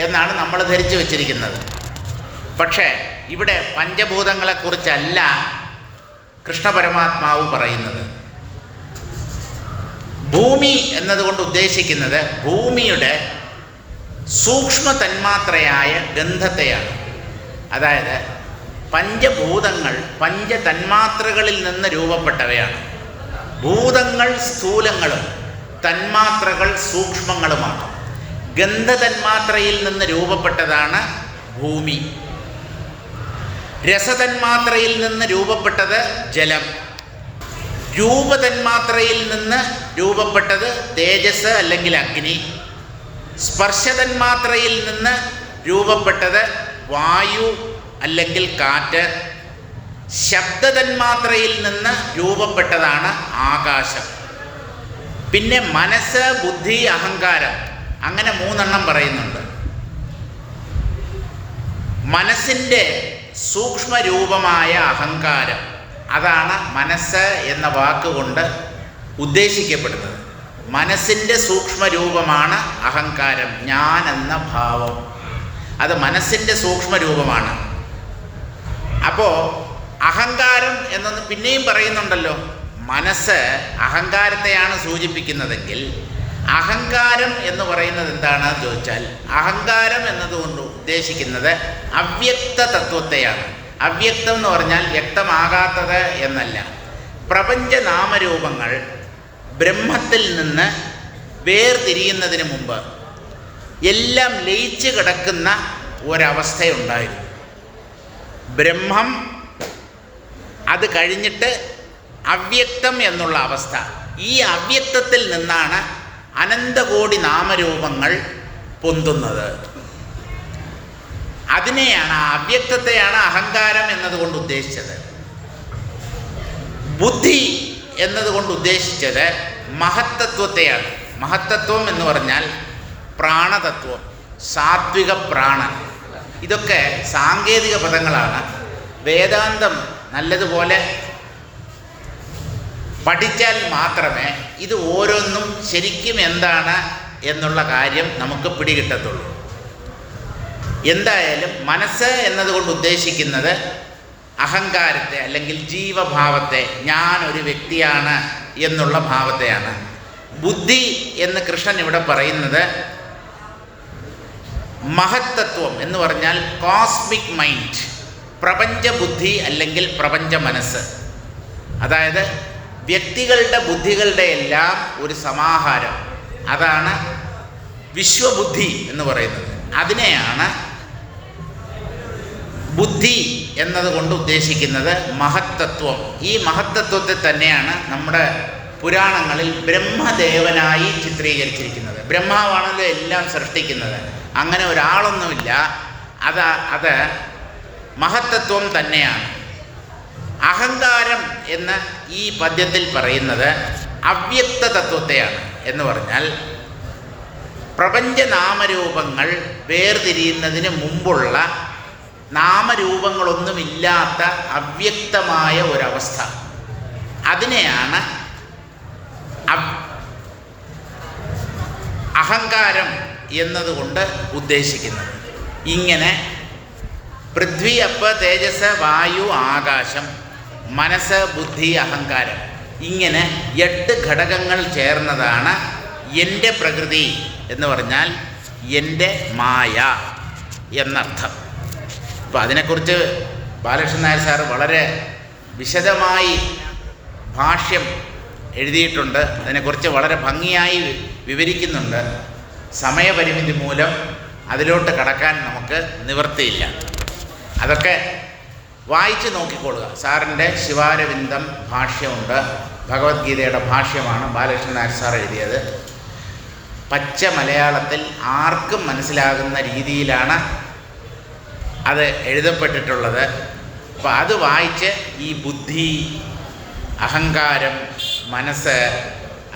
എന്നാണ് നമ്മൾ ധരിച്ചു വച്ചിരിക്കുന്നത്. പക്ഷേ ഇവിടെ പഞ്ചഭൂതങ്ങളെക്കുറിച്ചല്ല കൃഷ്ണ പരമാത്മാവ് പറയുന്നത്. ഭൂമി എന്നതുകൊണ്ട് ഉദ്ദേശിക്കുന്നത് ഭൂമിയുടെ സൂക്ഷ്മ തന്മാത്രയായ ഗന്ധത്തെയാണ്. അതായത് പഞ്ചഭൂതങ്ങൾ പഞ്ചതന്മാത്രകളിൽ നിന്ന് രൂപപ്പെട്ടവയാണ്. ഭൂതങ്ങൾ സ്ഥൂലങ്ങളും തന്മാത്രകൾ സൂക്ഷ്മങ്ങളുമാണ്. ഗന്ധതന്മാത്രയിൽ നിന്ന് രൂപപ്പെട്ടതാണ് ഭൂമി. രസതന്മാത്രയിൽ നിന്ന് രൂപപ്പെട്ടത് ജലം. രൂപതന്മാത്രയിൽ നിന്ന് രൂപപ്പെട്ടത് തേജസ് അല്ലെങ്കിൽ അഗ്നി. സ്പർശതന്മാത്രയിൽ നിന്ന് രൂപപ്പെട്ടത് വായു അല്ലെങ്കിൽ കാറ്റ്. ശബ്ദതന്മാത്രയിൽ നിന്ന് രൂപപ്പെട്ടതാണ് ആകാശം. പിന്നെ മനസ്സ്, ബുദ്ധി, അഹങ്കാരം, അങ്ങനെ 3 പറയുന്നുണ്ട്. മനസ്സിൻ്റെ സൂക്ഷ്മരൂപമായ അഹങ്കാരം, അതാണ് മനസ്സ് എന്ന വാക്കുകൊണ്ട് ഉദ്ദേശിക്കപ്പെടുന്നത്. മനസ്സിൻ്റെ സൂക്ഷ്മരൂപമാണ് അഹങ്കാരം. ഞാൻ എന്ന ഭാവം അത് മനസ്സിൻ്റെ സൂക്ഷ്മരൂപമാണ്. അപ്പോൾ അഹങ്കാരം എന്നൊന്ന് പിന്നെയും പറയുന്നുണ്ടല്ലോ. മനസ്സ് അഹങ്കാരത്തെയാണ് സൂചിപ്പിക്കുന്നതെങ്കിൽ അഹങ്കാരം എന്ന് പറയുന്നത് എന്താണെന്ന് ചോദിച്ചാൽ അഹങ്കാരം എന്നതുകൊണ്ട് ഉദ്ദേശിക്കുന്നത് അവ്യക്ത തത്വത്തെയാണ്. അവ്യക്തം എന്ന് പറഞ്ഞാൽ വ്യക്തമാകാത്തത് എന്നല്ല. പ്രപഞ്ചനാമരൂപങ്ങൾ ബ്രഹ്മത്തിൽ നിന്ന് വേർതിരിയുന്നതിന് മുമ്പ് എല്ലാം ലയിച്ച് കിടക്കുന്ന ഒരവസ്ഥയുണ്ടായിരുന്നു. ബ്രഹ്മം, അത് കഴിഞ്ഞിട്ട് അവ്യക്തം എന്നുള്ള അവസ്ഥ. ഈ അവ്യക്തത്തിൽ നിന്നാണ് അനന്തകോടി നാമരൂപങ്ങൾ പൊന്തുന്നത്. അതിനെയാണ്, ആ അവ്യക്തത്തെയാണ് അഹങ്കാരം എന്നതുകൊണ്ട് ഉദ്ദേശിച്ചത്. ബുദ്ധി എന്നതുകൊണ്ട് ഉദ്ദേശിച്ചത് മഹത്തത്വത്തെയാണ്. മഹത്തത്വം എന്ന് പറഞ്ഞാൽ പ്രാണതത്വം, സാത്വിക പ്രാണൻ. ഇതൊക്കെ സാങ്കേതിക പദങ്ങളാണ്. വേദാന്തം നല്ലതുപോലെ പഠിച്ചാൽ മാത്രമേ ഇത് ഓരോന്നും ശരിക്കും എന്താണ് എന്നുള്ള കാര്യം നമുക്ക് പിടികിട്ടത്തുള്ളൂ. എന്തായാലും മനസ്സ് എന്നതുകൊണ്ട് ഉദ്ദേശിക്കുന്നത് അഹങ്കാരത്തെ അല്ലെങ്കിൽ ജീവഭാവത്തെ, ഞാനൊരു വ്യക്തിയാണ് എന്നുള്ള ഭാവത്തെയാണ്. ബുദ്ധി എന്ന് കൃഷ്ണൻ ഇവിടെ പറയുന്നത് മഹത്തത്വം എന്ന് പറഞ്ഞാൽ കോസ്മിക് മൈൻഡ്, പ്രപഞ്ച ബുദ്ധി അല്ലെങ്കിൽ പ്രപഞ്ച മനസ്സ്. അതായത് വ്യക്തികളുടെ ബുദ്ധികളുടെ എല്ലാം ഒരു സമാഹാരം. അതാണ് വിശ്വബുദ്ധി എന്ന് പറയുന്നത്. അതിനെയാണ് ബുദ്ധി എന്നതുകൊണ്ട് ഉദ്ദേശിക്കുന്നത് മഹത്തത്വം. ഈ മഹത്തത്വത്തെ തന്നെയാണ് നമ്മുടെ പുരാണങ്ങളിൽ ബ്രഹ്മദേവനായി ചിത്രീകരിച്ചിരിക്കുന്നത്. ബ്രഹ്മാവാണല്ലോ എല്ലാം സൃഷ്ടിക്കുന്നത്. അങ്ങനെ ഒരാളൊന്നുമില്ല. അത് മഹത്തത്വം തന്നെയാണ്. അഹങ്കാരം എന്ന് ഈ പദ്യത്തിൽ പറയുന്നത് അവ്യക്ത തത്വത്തെയാണ്. എന്ന് പറഞ്ഞാൽ പ്രപഞ്ചനാമരൂപങ്ങൾ വേർതിരിയുന്നതിന് മുമ്പുള്ള നാമരൂപങ്ങളൊന്നുമില്ലാത്ത അവ്യക്തമായ ഒരവസ്ഥ. അതിനെയാണ് അഹങ്കാരം എന്നതുകൊണ്ട് ഉദ്ദേശിക്കുന്നത്. ഇങ്ങനെ പൃഥ്വി, അപ്പ്, തേജസ്, വായു, ആകാശം, മനസ്സ്, ബുദ്ധി, അഹങ്കാരം, ഇങ്ങനെ 8 ഘടകങ്ങൾ ചേർന്നതാണ് എൻ്റെ പ്രകൃതി എന്ന് പറഞ്ഞാൽ എൻ്റെ മായ എന്നർത്ഥം. അപ്പോൾ അതിനെക്കുറിച്ച് ബാലകൃഷ്ണൻ നായർ സാറ് വളരെ വിശദമായി ഭാഷ്യം എഴുതിയിട്ടുണ്ട്. അതിനെക്കുറിച്ച് വളരെ ഭംഗിയായി വിവരിക്കുന്നുണ്ട്. സമയപരിമിതി മൂലം അതിലോട്ട് കടക്കാൻ നമുക്ക് നിവൃത്തിയില്ല. അതൊക്കെ വായിച്ച് നോക്കിക്കൊള്ളുക. സാറിൻ്റെ ശിവാരവിന്ദം ഭാഷ്യമുണ്ട്. ഭഗവത്ഗീതയുടെ ഭാഷ്യമാണ് ബാലകൃഷ്ണൻ നായർ സാർ എഴുതിയത്. പച്ച മലയാളത്തിൽ ആർക്കും മനസ്സിലാകുന്ന രീതിയിലാണ് അത് എഴുതപ്പെട്ടിട്ടുള്ളത്. അപ്പോൾ അത് വായിച്ച് ഈ ബുദ്ധി, അഹങ്കാരം, മനസ്സ്,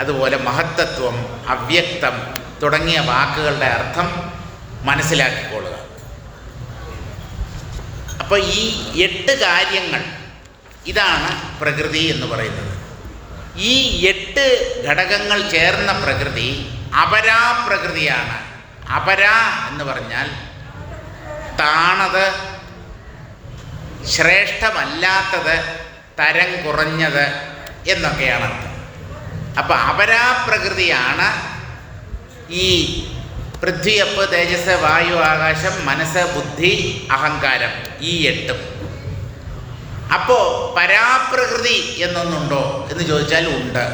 അതുപോലെ മഹത്തത്വം, അവ്യക്തം തുടങ്ങിയ വാക്കുകളുടെ അർത്ഥം മനസ്സിലാക്കിക്കൊള്ളുക. അപ്പോൾ ഈ 8 കാര്യങ്ങൾ, ഇതാണ് പ്രകൃതി എന്ന് പറയുന്നത്. ഈ 8 ഘടകങ്ങൾ ചേർന്ന പ്രകൃതി അപരാപ്രകൃതിയാണ്. അപരാ എന്ന് പറഞ്ഞാൽ താണത്, ശ്രേഷ്ഠമല്ലാത്തത്, തരം കുറഞ്ഞത് എന്നൊക്കെയാണ് അർത്ഥം. അപ്പം അപരാപ്രകൃതിയാണ് ഈ പൃഥ്വി, അപ്പ്, തേജസ്, വായു, ആകാശം, മനസ്സ്, ബുദ്ധി, അഹങ്കാരം, ഈ 8. അപ്പോൾ പരാപ്രകൃതി എന്നൊന്നുണ്ടോ എന്ന് ചോദിച്ചാൽ ഉണ്ട്.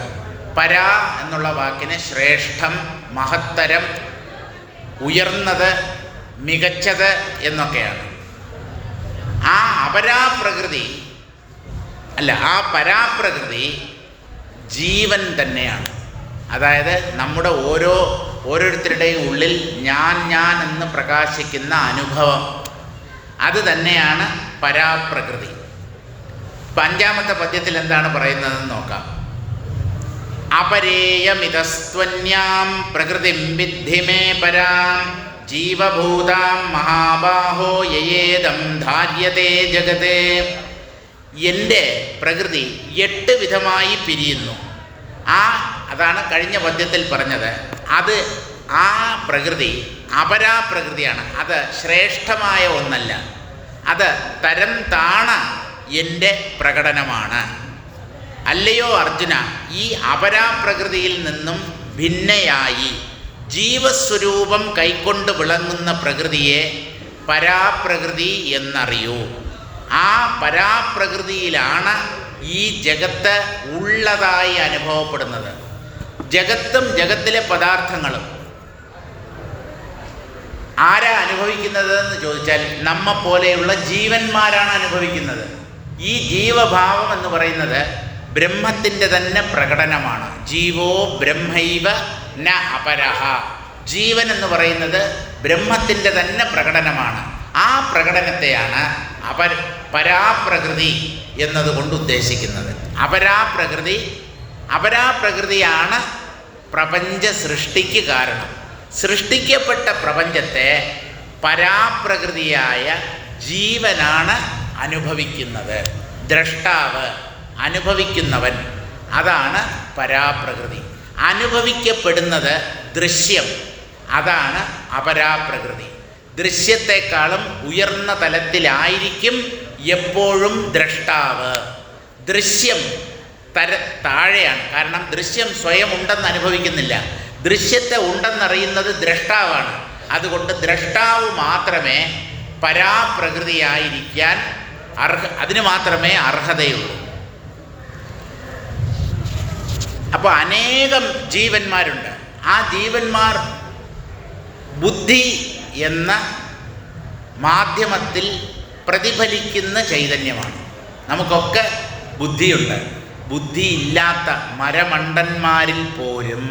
പരാ എന്നുള്ള വാക്കിന് ശ്രേഷ്ഠം, മഹത്തരം, ഉയർന്നത്, മികച്ചത് എന്നൊക്കെയാണ്. ആ അപരാപ്രകൃതി ആ പരാപ്രകൃതി ജീവൻ തന്നെയാണ്. അതായത് നമ്മുടെ ഓരോരുത്തരുടെയും ഉള്ളിൽ ഞാൻ എന്ന് പ്രകാശിക്കുന്ന അനുഭവം, അത് തന്നെയാണ് പരാപ്രകൃതി. 5-ാമത്തെ പദ്യത്തിൽ എന്താണ് പറയുന്നതെന്ന് നോക്കാം. അപരേയമിതസ്ത്വന്യാം പ്രകൃതിം വിദ്ധി മേ പരാം ജീവഭൂതാം മഹാബാഹോ യയേദം ധാര്യതേ ജഗതേ. എൻ്റെ പ്രകൃതി 8 വിധമായി പിരിയുന്നു. അതാണ് കഴിഞ്ഞ പദ്യത്തിൽ പറഞ്ഞത്. ആ പ്രകൃതി അപരാപ്രകൃതിയാണ്. അത് ശ്രേഷ്ഠമായ ഒന്നല്ല, അത് തരം താണ എൻ്റെ പ്രകടനമാണ്. അല്ലയോ അർജുന, ഈ അപരാപ്രകൃതിയിൽ നിന്നും ഭിന്നയായി ജീവസ്വരൂപം കൈക്കൊണ്ട് വിളങ്ങുന്ന പ്രകൃതിയെ പരാപ്രകൃതി എന്നറിയൂ. ആ പരാപ്രകൃതിയിലാണ് ഈ ജഗത്ത് ഉള്ളതായി അനുഭവപ്പെടുന്നത്. ജഗത്തും ജഗത്തിലെ പദാർത്ഥങ്ങളും ആരാ അനുഭവിക്കുന്നത് എന്ന് ചോദിച്ചാൽ നമ്മെപ്പോലെയുള്ള ജീവന്മാരാണ് അനുഭവിക്കുന്നത്. ഈ ജീവഭാവം എന്ന് പറയുന്നത് ബ്രഹ്മത്തിൻ്റെ തന്നെ പ്രകടനമാണ്. ജീവോ ബ്രഹ്മൈവ ന അപരഹ. ജീവൻ എന്ന് പറയുന്നത് ബ്രഹ്മത്തിൻ്റെ തന്നെ പ്രകടനമാണ്. ആ പ്രകടനത്തെയാണ് പരാപ്രകൃതി എന്നതുകൊണ്ട് ഉദ്ദേശിക്കുന്നത്. അപരാപ്രകൃതിയാണ് പ്രപഞ്ച സൃഷ്ടിക്ക് കാരണം. സൃഷ്ടിക്കപ്പെട്ട പ്രപഞ്ചത്തെ പരാപ്രകൃതിയായ ജീവനാണ് അനുഭവിക്കുന്നത്. ദ്രഷ്ടാവ്, അനുഭവിക്കുന്നവൻ, അതാണ് പരാപ്രകൃതി. അനുഭവിക്കപ്പെടുന്നത് ദൃശ്യം, അതാണ് അപരാപ്രകൃതി. ദൃശ്യത്തെക്കാളും ഉയർന്ന തലത്തിലായിരിക്കും എപ്പോഴും ദ്രഷ്ടാവ്. ദൃശ്യം താഴെയാണ്. കാരണം ദൃശ്യം സ്വയം ഉണ്ടെന്ന് അനുഭവിക്കുന്നില്ല. ദൃശ്യത്തെ ഉണ്ടെന്നറിയുന്നത് ദ്രഷ്ടാവാണ്. അതുകൊണ്ട് ദ്രഷ്ടാവ് മാത്രമേ പരാപ്രകൃതിയായിരിക്കാൻ അതിന് മാത്രമേ അർഹതയുള്ളൂ. അപ്പോൾ അനേകം ജീവന്മാരുണ്ട്. ആ ജീവന്മാർ ബുദ്ധി എന്ന മാധ്യമത്തിൽ പ്രതിഫലിക്കുന്ന ചൈതന്യമാണ്. നമുക്കൊക്കെ ബുദ്ധിയുണ്ട്. ബുദ്ധിയില്ലാത്ത മരമണ്ടന്മാരിൽ പോലും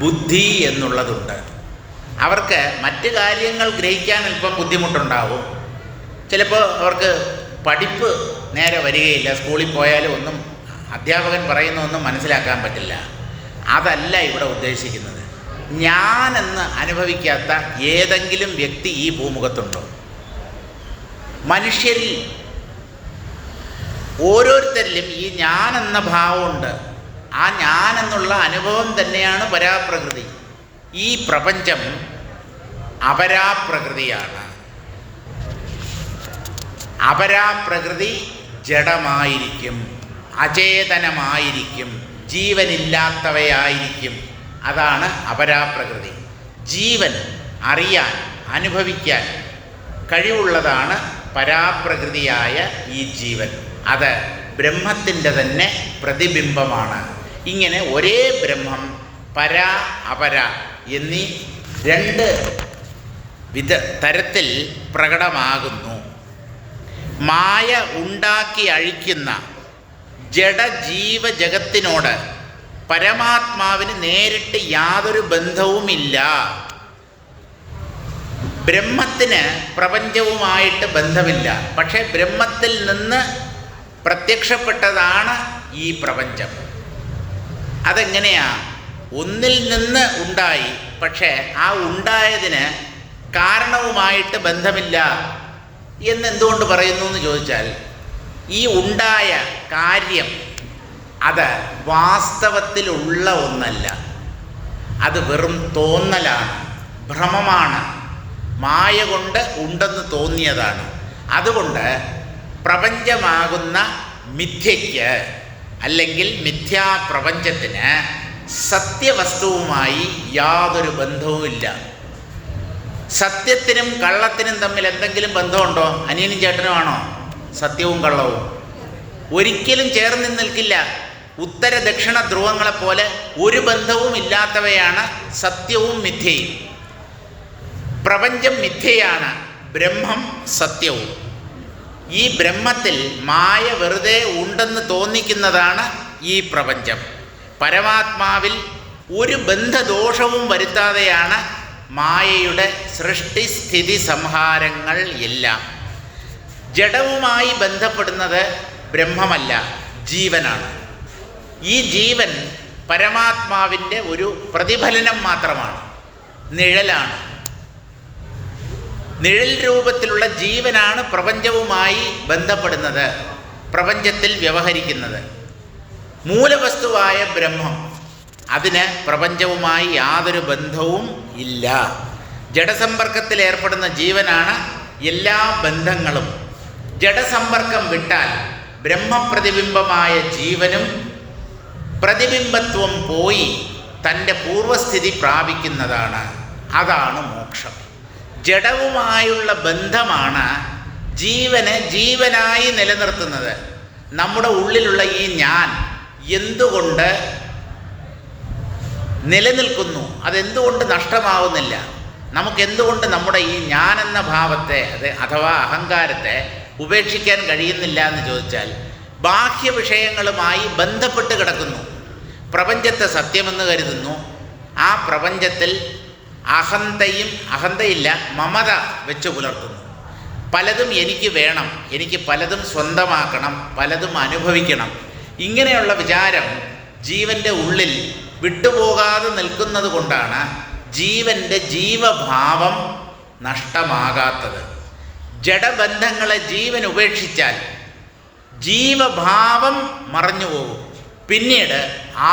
ബുദ്ധി എന്നുള്ളതുണ്ട്. അവർക്ക് മറ്റ് കാര്യങ്ങൾ ഗ്രഹിക്കാൻ അല്പം ബുദ്ധിമുട്ടുണ്ടാവും. ചിലപ്പോൾ അവർക്ക് പഠിപ്പ് നേരെ വരികയില്ല. സ്കൂളിൽ പോയാലും ഒന്നും അധ്യാപകൻ പറയുന്നൊന്നും മനസ്സിലാക്കാൻ പറ്റില്ല. അതല്ല ഇവിടെ ഉദ്ദേശിക്കുന്നത്. ഞാനെന്ന് അനുഭവിക്കാത്ത ഏതെങ്കിലും വ്യക്തി ഈ ഭൂമുഖത്തുണ്ടോ? മനുഷ്യരിൽ ഓരോരുത്തരിലും ഈ ഞാനെന്ന ഭാവമുണ്ട്. ആ ഞാനെന്നുള്ള അനുഭവം തന്നെയാണ് പരാപ്രകൃതി. ഈ പ്രപഞ്ചം അപരാപ്രകൃതിയാണ്. അപരാപ്രകൃതി ജഡമായിരിക്കും, അചേതനമായിരിക്കും, ജീവനില്ലാത്തവയായിരിക്കും. അതാണ് അപരാപ്രകൃതി. ജീവൻ അറിയാൻ, അനുഭവിക്കാൻ കഴിവുള്ളതാണ് പരാപ്രകൃതിയായ ഈ ജീവൻ. അത് ബ്രഹ്മത്തിൻ്റെ തന്നെ പ്രതിബിംബമാണ്. ഇങ്ങനെ ഒരേ ബ്രഹ്മം പര അപര എന്നീ 2 തരത്തിൽ പ്രകടമാകുന്നു. മായ ഉണ്ടാക്കി അഴിക്കുന്ന ജഡജീവ ജഗത്തിനോട് പരമാത്മാവിന് നേരിട്ട് യാതൊരു ബന്ധവുമില്ല. ബ്രഹ്മത്തിന് പ്രപഞ്ചവുമായിട്ട് ബന്ധമില്ല. പക്ഷേ ബ്രഹ്മത്തിൽ നിന്ന് പ്രത്യക്ഷപ്പെട്ടതാണ് ഈ പ്രപഞ്ചം. അതെങ്ങനെയാ? ഒന്നിൽ നിന്ന് ഉണ്ടായി, പക്ഷേ ആ ഉണ്ടായതിന് കാരണവുമായിട്ട് ബന്ധമില്ല എന്നെന്തുകൊണ്ട് പറയുന്നു എന്ന് ചോദിച്ചാൽ, ഈ ഉണ്ടായ കാര്യം അത് വാസ്തവത്തിലുള്ള ഒന്നല്ല, അത് വെറും തോന്നലാണ്, ഭ്രമമാണ്, മായ കൊണ്ട് ഉണ്ടെന്ന് തോന്നിയതാണ്. അതുകൊണ്ട് പ്രപഞ്ചമാകുന്ന മിഥ്യയ്ക്ക് അല്ലെങ്കിൽ മിഥ്യാപ്രപഞ്ചത്തിന് സത്യവസ്തുവുമായി യാതൊരു ബന്ധവുമില്ല. സത്യത്തിനും കള്ളത്തിനും തമ്മിൽ എന്തെങ്കിലും ബന്ധമുണ്ടോ? അനിയനും ചേട്ടനുമാണോ സത്യവും കള്ളവും? ഒരിക്കലും ചേർന്ന് നിൽക്കില്ല. ഉത്തര ദക്ഷിണ ധ്രുവങ്ങളെപ്പോലെ ഒരു ബന്ധവും ഇല്ലാത്തവയാണ് സത്യവും മിഥ്യയും. പ്രപഞ്ചം മിഥ്യയാണ്, ബ്രഹ്മം സത്യവും. ഈ ബ്രഹ്മത്തിൽ മായ വെറുതെ ഉണ്ടെന്ന് തോന്നിക്കുന്നതാണ് ഈ പ്രപഞ്ചം. പരമാത്മാവിൽ ഒരു ബന്ധദോഷവും വരുത്താതെയാണ് മായയുടെ സൃഷ്ടിസ്ഥിതി സംഹാരങ്ങൾ എല്ലാം. ജഡവുമായി ബന്ധപ്പെടുന്നത് ബ്രഹ്മമല്ല, ജീവനാണ്. ഈ ജീവൻ പരമാത്മാവിൻ്റെ ഒരു പ്രതിഫലനം മാത്രമാണ്, നിഴലാണ്. നിഴൽ രൂപത്തിലുള്ള ജീവനാണ് പ്രപഞ്ചവുമായി ബന്ധപ്പെടുന്നത്, പ്രപഞ്ചത്തിൽ വ്യവഹരിക്കുന്നത്. മൂലവസ്തുവായ ബ്രഹ്മം, അതിന് പ്രപഞ്ചവുമായി യാതൊരു ബന്ധവും ഇല്ല. ജഡസമ്പർക്കത്തിൽ ഏർപ്പെടുന്ന ജീവനാണ് എല്ലാ ബന്ധങ്ങളും. ജഡസമ്പർക്കം വിട്ടാൽ ബ്രഹ്മപ്രതിബിംബമായ ജീവനും പ്രതിബിംബത്വം പോയി തൻ്റെ പൂർവസ്ഥിതി പ്രാപിക്കുന്നതാണ്. അതാണ് മോക്ഷം. ജഡവുമായുള്ള ബന്ധമാണ് ജീവനെ ജീവനായി നിലനിർത്തുന്നത്. നമ്മുടെ ഉള്ളിലുള്ള ഈ ഞാൻ എന്തുകൊണ്ട് നിലനിൽക്കുന്നു, അതെന്തുകൊണ്ട് നഷ്ടമാവുന്നില്ല? നമുക്കെന്തുകൊണ്ട് നമ്മുടെ ഈ ഞാനെന്ന ഭാവത്തെ അഥവാ അഹങ്കാരത്തെ ഉപേക്ഷിക്കാൻ കഴിയുന്നില്ല എന്ന് ചോദിച്ചാൽ, ബാഹ്യ വിഷയങ്ങളുമായി ബന്ധപ്പെട്ട് കിടക്കുന്നു. പ്രപഞ്ചത്തെ സത്യമെന്ന് കരുതുന്നു. ആ പ്രപഞ്ചത്തിൽ അഹന്തയില്ല, മമത വെച്ച് പുലർത്തുന്നു. പലതും എനിക്ക് വേണം, എനിക്ക് പലതും സ്വന്തമാക്കണം, പലതും അനുഭവിക്കണം. ഇങ്ങനെയുള്ള വിചാരം ജീവൻ്റെ ഉള്ളിൽ വിട്ടുപോകാതെ നിൽക്കുന്നത് കൊണ്ടാണ് ജീവൻ്റെ ജീവഭാവം നഷ്ടമാകാത്തത്. ജഡബന്ധങ്ങളെ ജീവൻ ഉപേക്ഷിച്ചാൽ ജീവഭാവം മറഞ്ഞു പോകും. പിന്നീട്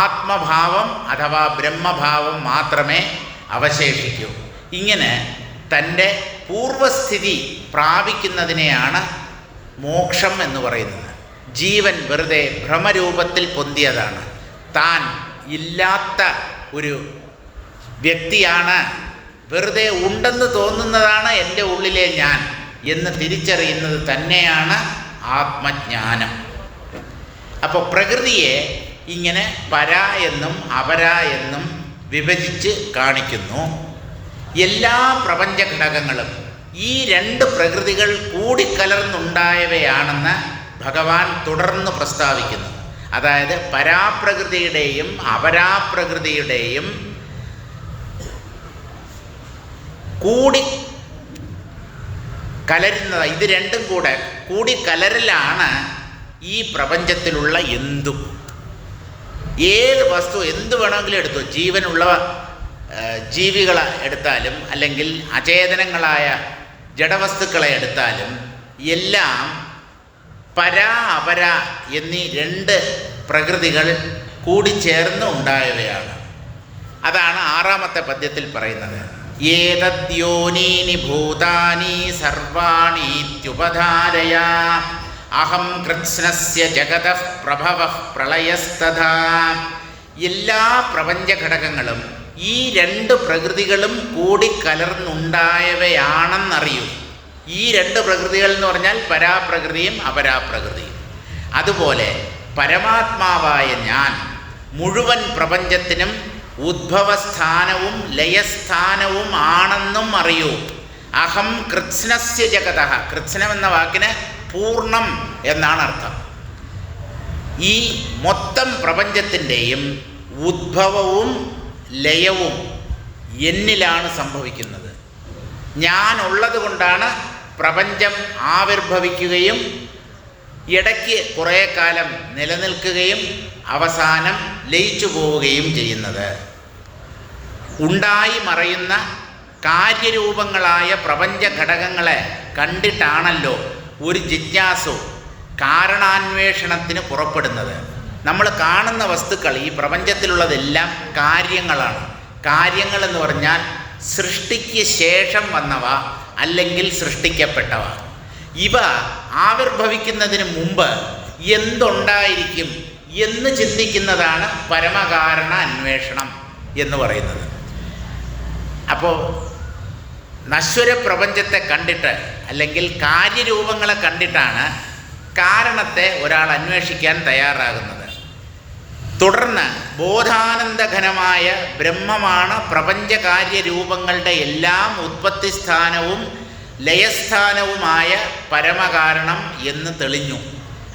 ആത്മഭാവം അഥവാ ബ്രഹ്മഭാവം മാത്രമേ അവശേഷിക്കൂ. ഇങ്ങനെ തൻ്റെ പൂർവസ്ഥിതി പ്രാപിക്കുന്നതിനെയാണ് മോക്ഷം എന്ന് പറയുന്നത്. ജീവൻ വെറുതെ ഭ്രമരൂപത്തിൽ പൊന്തിയതാണ്. താൻ ഇല്ലാത്ത ഒരു വ്യക്തിയാണ്, വെറുതെ ഉണ്ടെന്ന് തോന്നുന്നതാണ് എൻ്റെ ഉള്ളിലെ ഞാൻ എന്ന് തിരിച്ചറിയുന്നത് തന്നെയാണ് ആത്മജ്ഞാനം. അപ്പോൾ പ്രകൃതിയെ ഇങ്ങനെ പര എന്നും അപര എന്നും വിഭജിച്ച് കാണിക്കുന്നു. എല്ലാ പ്രപഞ്ച ഘടകങ്ങളും ഈ രണ്ട് പ്രകൃതികൾ കൂടിക്കലർന്നുണ്ടായവയാണെന്ന് ഭഗവാൻ തുടർന്ന് പ്രസ്താവിക്കുന്നു. അതായത് പരാപ്രകൃതിയുടെയും അപരാപ്രകൃതിയുടെയും കൂടി കലരുന്നത്, ഇത് രണ്ടും കൂടി കലരലാണ് ഈ പ്രപഞ്ചത്തിലുള്ള എന്തും. ഏത് വസ്തു എന്ത് വേണമെങ്കിലും എടുത്തു, ജീവനുള്ള ജീവികളെ എടുത്താലും അല്ലെങ്കിൽ അചേതനങ്ങളായ ജഡവസ്തുക്കളെ എടുത്താലും എല്ലാം പര അപര എന്നീ രണ്ട് പ്രകൃതികൾ കൂടിച്ചേർന്ന് ഉണ്ടായവയാണ്. അതാണ് ആറാമത്തെ പദ്യത്തിൽ പറയുന്നത്. ഏതദ്യോനീനി ഭൂതാനി സർവാണീത്യുപധാരയ അഹം കൃത്സ്നസ്യ ജഗതഃ പ്രഭവഃ പ്രളയസ്തഥാ. എല്ലാ പ്രപഞ്ച ഘടകങ്ങളും ഈ രണ്ട് പ്രകൃതികളും കൂടിക്കലർന്നുണ്ടായവയാണെന്നറിയൂ. ഈ രണ്ട് പ്രകൃതികൾ എന്ന് പറഞ്ഞാൽ പരാപ്രകൃതിയും അപരാപ്രകൃതിയും. അതുപോലെ പരമാത്മാവായ ഞാൻ മുഴുവൻ പ്രപഞ്ചത്തിനും ഉദ്ഭവസ്ഥാനവും ലയസ്ഥാനവും ആണെന്നും അറിയൂ. അഹം കൃത്സ്നസ്യ ജഗതഃ. കൃത്സ്നം എന്ന വാക്കിന് പൂർണ്ണം എന്നാണ് അർത്ഥം. ഈ മൊത്തം പ്രപഞ്ചത്തിൻ്റെയും ഉദ്ഭവവും ലയവും എന്നിലാണ് സംഭവിക്കുന്നത്. ഞാൻ ഉള്ളത് കൊണ്ടാണ് പ്രപഞ്ചം ആവിർഭവിക്കുകയും ഇടയ്ക്ക് കുറേ കാലം നിലനിൽക്കുകയും അവസാനം ലയിച്ചു പോവുകയും ചെയ്യുന്നത്. ഉണ്ടായി മറയുന്ന കാര്യരൂപങ്ങളായ പ്രപഞ്ച ഘടകങ്ങളെ കണ്ടിട്ടാണല്ലോ ഒരു ജിജ്ഞാസു കാരണാന്വേഷണത്തിന് പുറപ്പെടുന്നത്. നമ്മൾ കാണുന്ന വസ്തുക്കൾ, ഈ പ്രപഞ്ചത്തിലുള്ളതെല്ലാം കാര്യങ്ങളാണ്. കാര്യങ്ങൾ എന്ന് പറഞ്ഞാൽ സൃഷ്ടിക്ക് ശേഷം വന്നവ അല്ലെങ്കിൽ സൃഷ്ടിക്കപ്പെട്ടവ. ഇവ ആവിർഭവിക്കുന്നതിന് മുമ്പ് എന്തുണ്ടായിരിക്കും എന്ന് ചിന്തിക്കുന്നതാണ് പരമകാരണ അന്വേഷണം എന്ന് പറയുന്നത്. അപ്പോൾ നശ്വര പ്രപഞ്ചത്തെ കണ്ടിട്ട് അല്ലെങ്കിൽ കാര്യരൂപങ്ങളെ കണ്ടിട്ടാണ് കാരണത്തെ ഒരാൾ അന്വേഷിക്കാൻ തയ്യാറാകുന്നത്. തുടർന്ന് ബോധാനന്ദഘനമായ ബ്രഹ്മമാണ് പ്രപഞ്ചകാര്യരൂപങ്ങളുടെ എല്ലാം ഉത്പത്തിസ്ഥാനവും ലയസ്ഥാനവുമായ പരമകാരണം എന്ന് തെളിഞ്ഞു.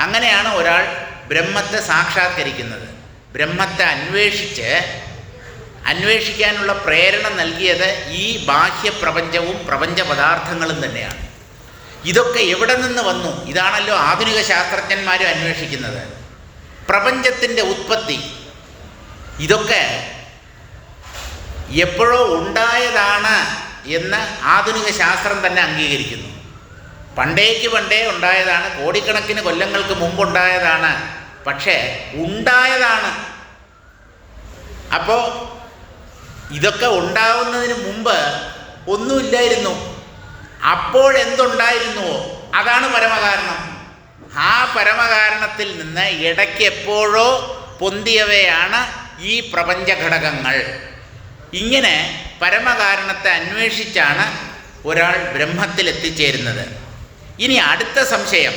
അങ്ങനെയാണ് ഒരാൾ ബ്രഹ്മത്തെ സാക്ഷാത്കരിക്കുന്നത്. ബ്രഹ്മത്തെ അന്വേഷിക്കാനുള്ള പ്രേരണ നൽകിയത് ഈ ബാഹ്യപ്രപഞ്ചവും പ്രപഞ്ച പദാർത്ഥങ്ങളും തന്നെയാണ്. ഇതൊക്കെ എവിടെ നിന്ന് വന്നു? ഇതാണല്ലോ ആധുനിക ശാസ്ത്രജ്ഞന്മാരും അന്വേഷിക്കുന്നത്. പ്രപഞ്ചത്തിൻ്റെ ഉത്പത്തി ഇതൊക്കെ എപ്പോഴോ ഉണ്ടായതാണ് എന്ന് ആധുനിക ശാസ്ത്രം തന്നെ അംഗീകരിക്കുന്നു. പണ്ടേ ഉണ്ടായതാണ്, കോടിക്കണക്കിന് കൊല്ലങ്ങൾക്ക് മുമ്പുണ്ടായതാണ്, പക്ഷേ ഉണ്ടായതാണ്. അപ്പോൾ ഇതൊക്കെ ഉണ്ടാവുന്നതിന് മുമ്പ് ഒന്നുമില്ലായിരുന്നു. അപ്പോഴെന്തുണ്ടായിരുന്നുവോ അതാണ് പരമകാരണം. ആ പരമകാരണത്തിൽ നിന്ന് ഇടയ്ക്ക് എപ്പോഴോ പൊന്തിയവയാണ് ഈ പ്രപഞ്ചഘടകങ്ങൾ. ഇങ്ങനെ പരമകാരണത്തെ അന്വേഷിച്ചാണ് ഒരാൾ ബ്രഹ്മത്തിലെത്തിച്ചേരുന്നത്. ഇനി അടുത്ത സംശയം,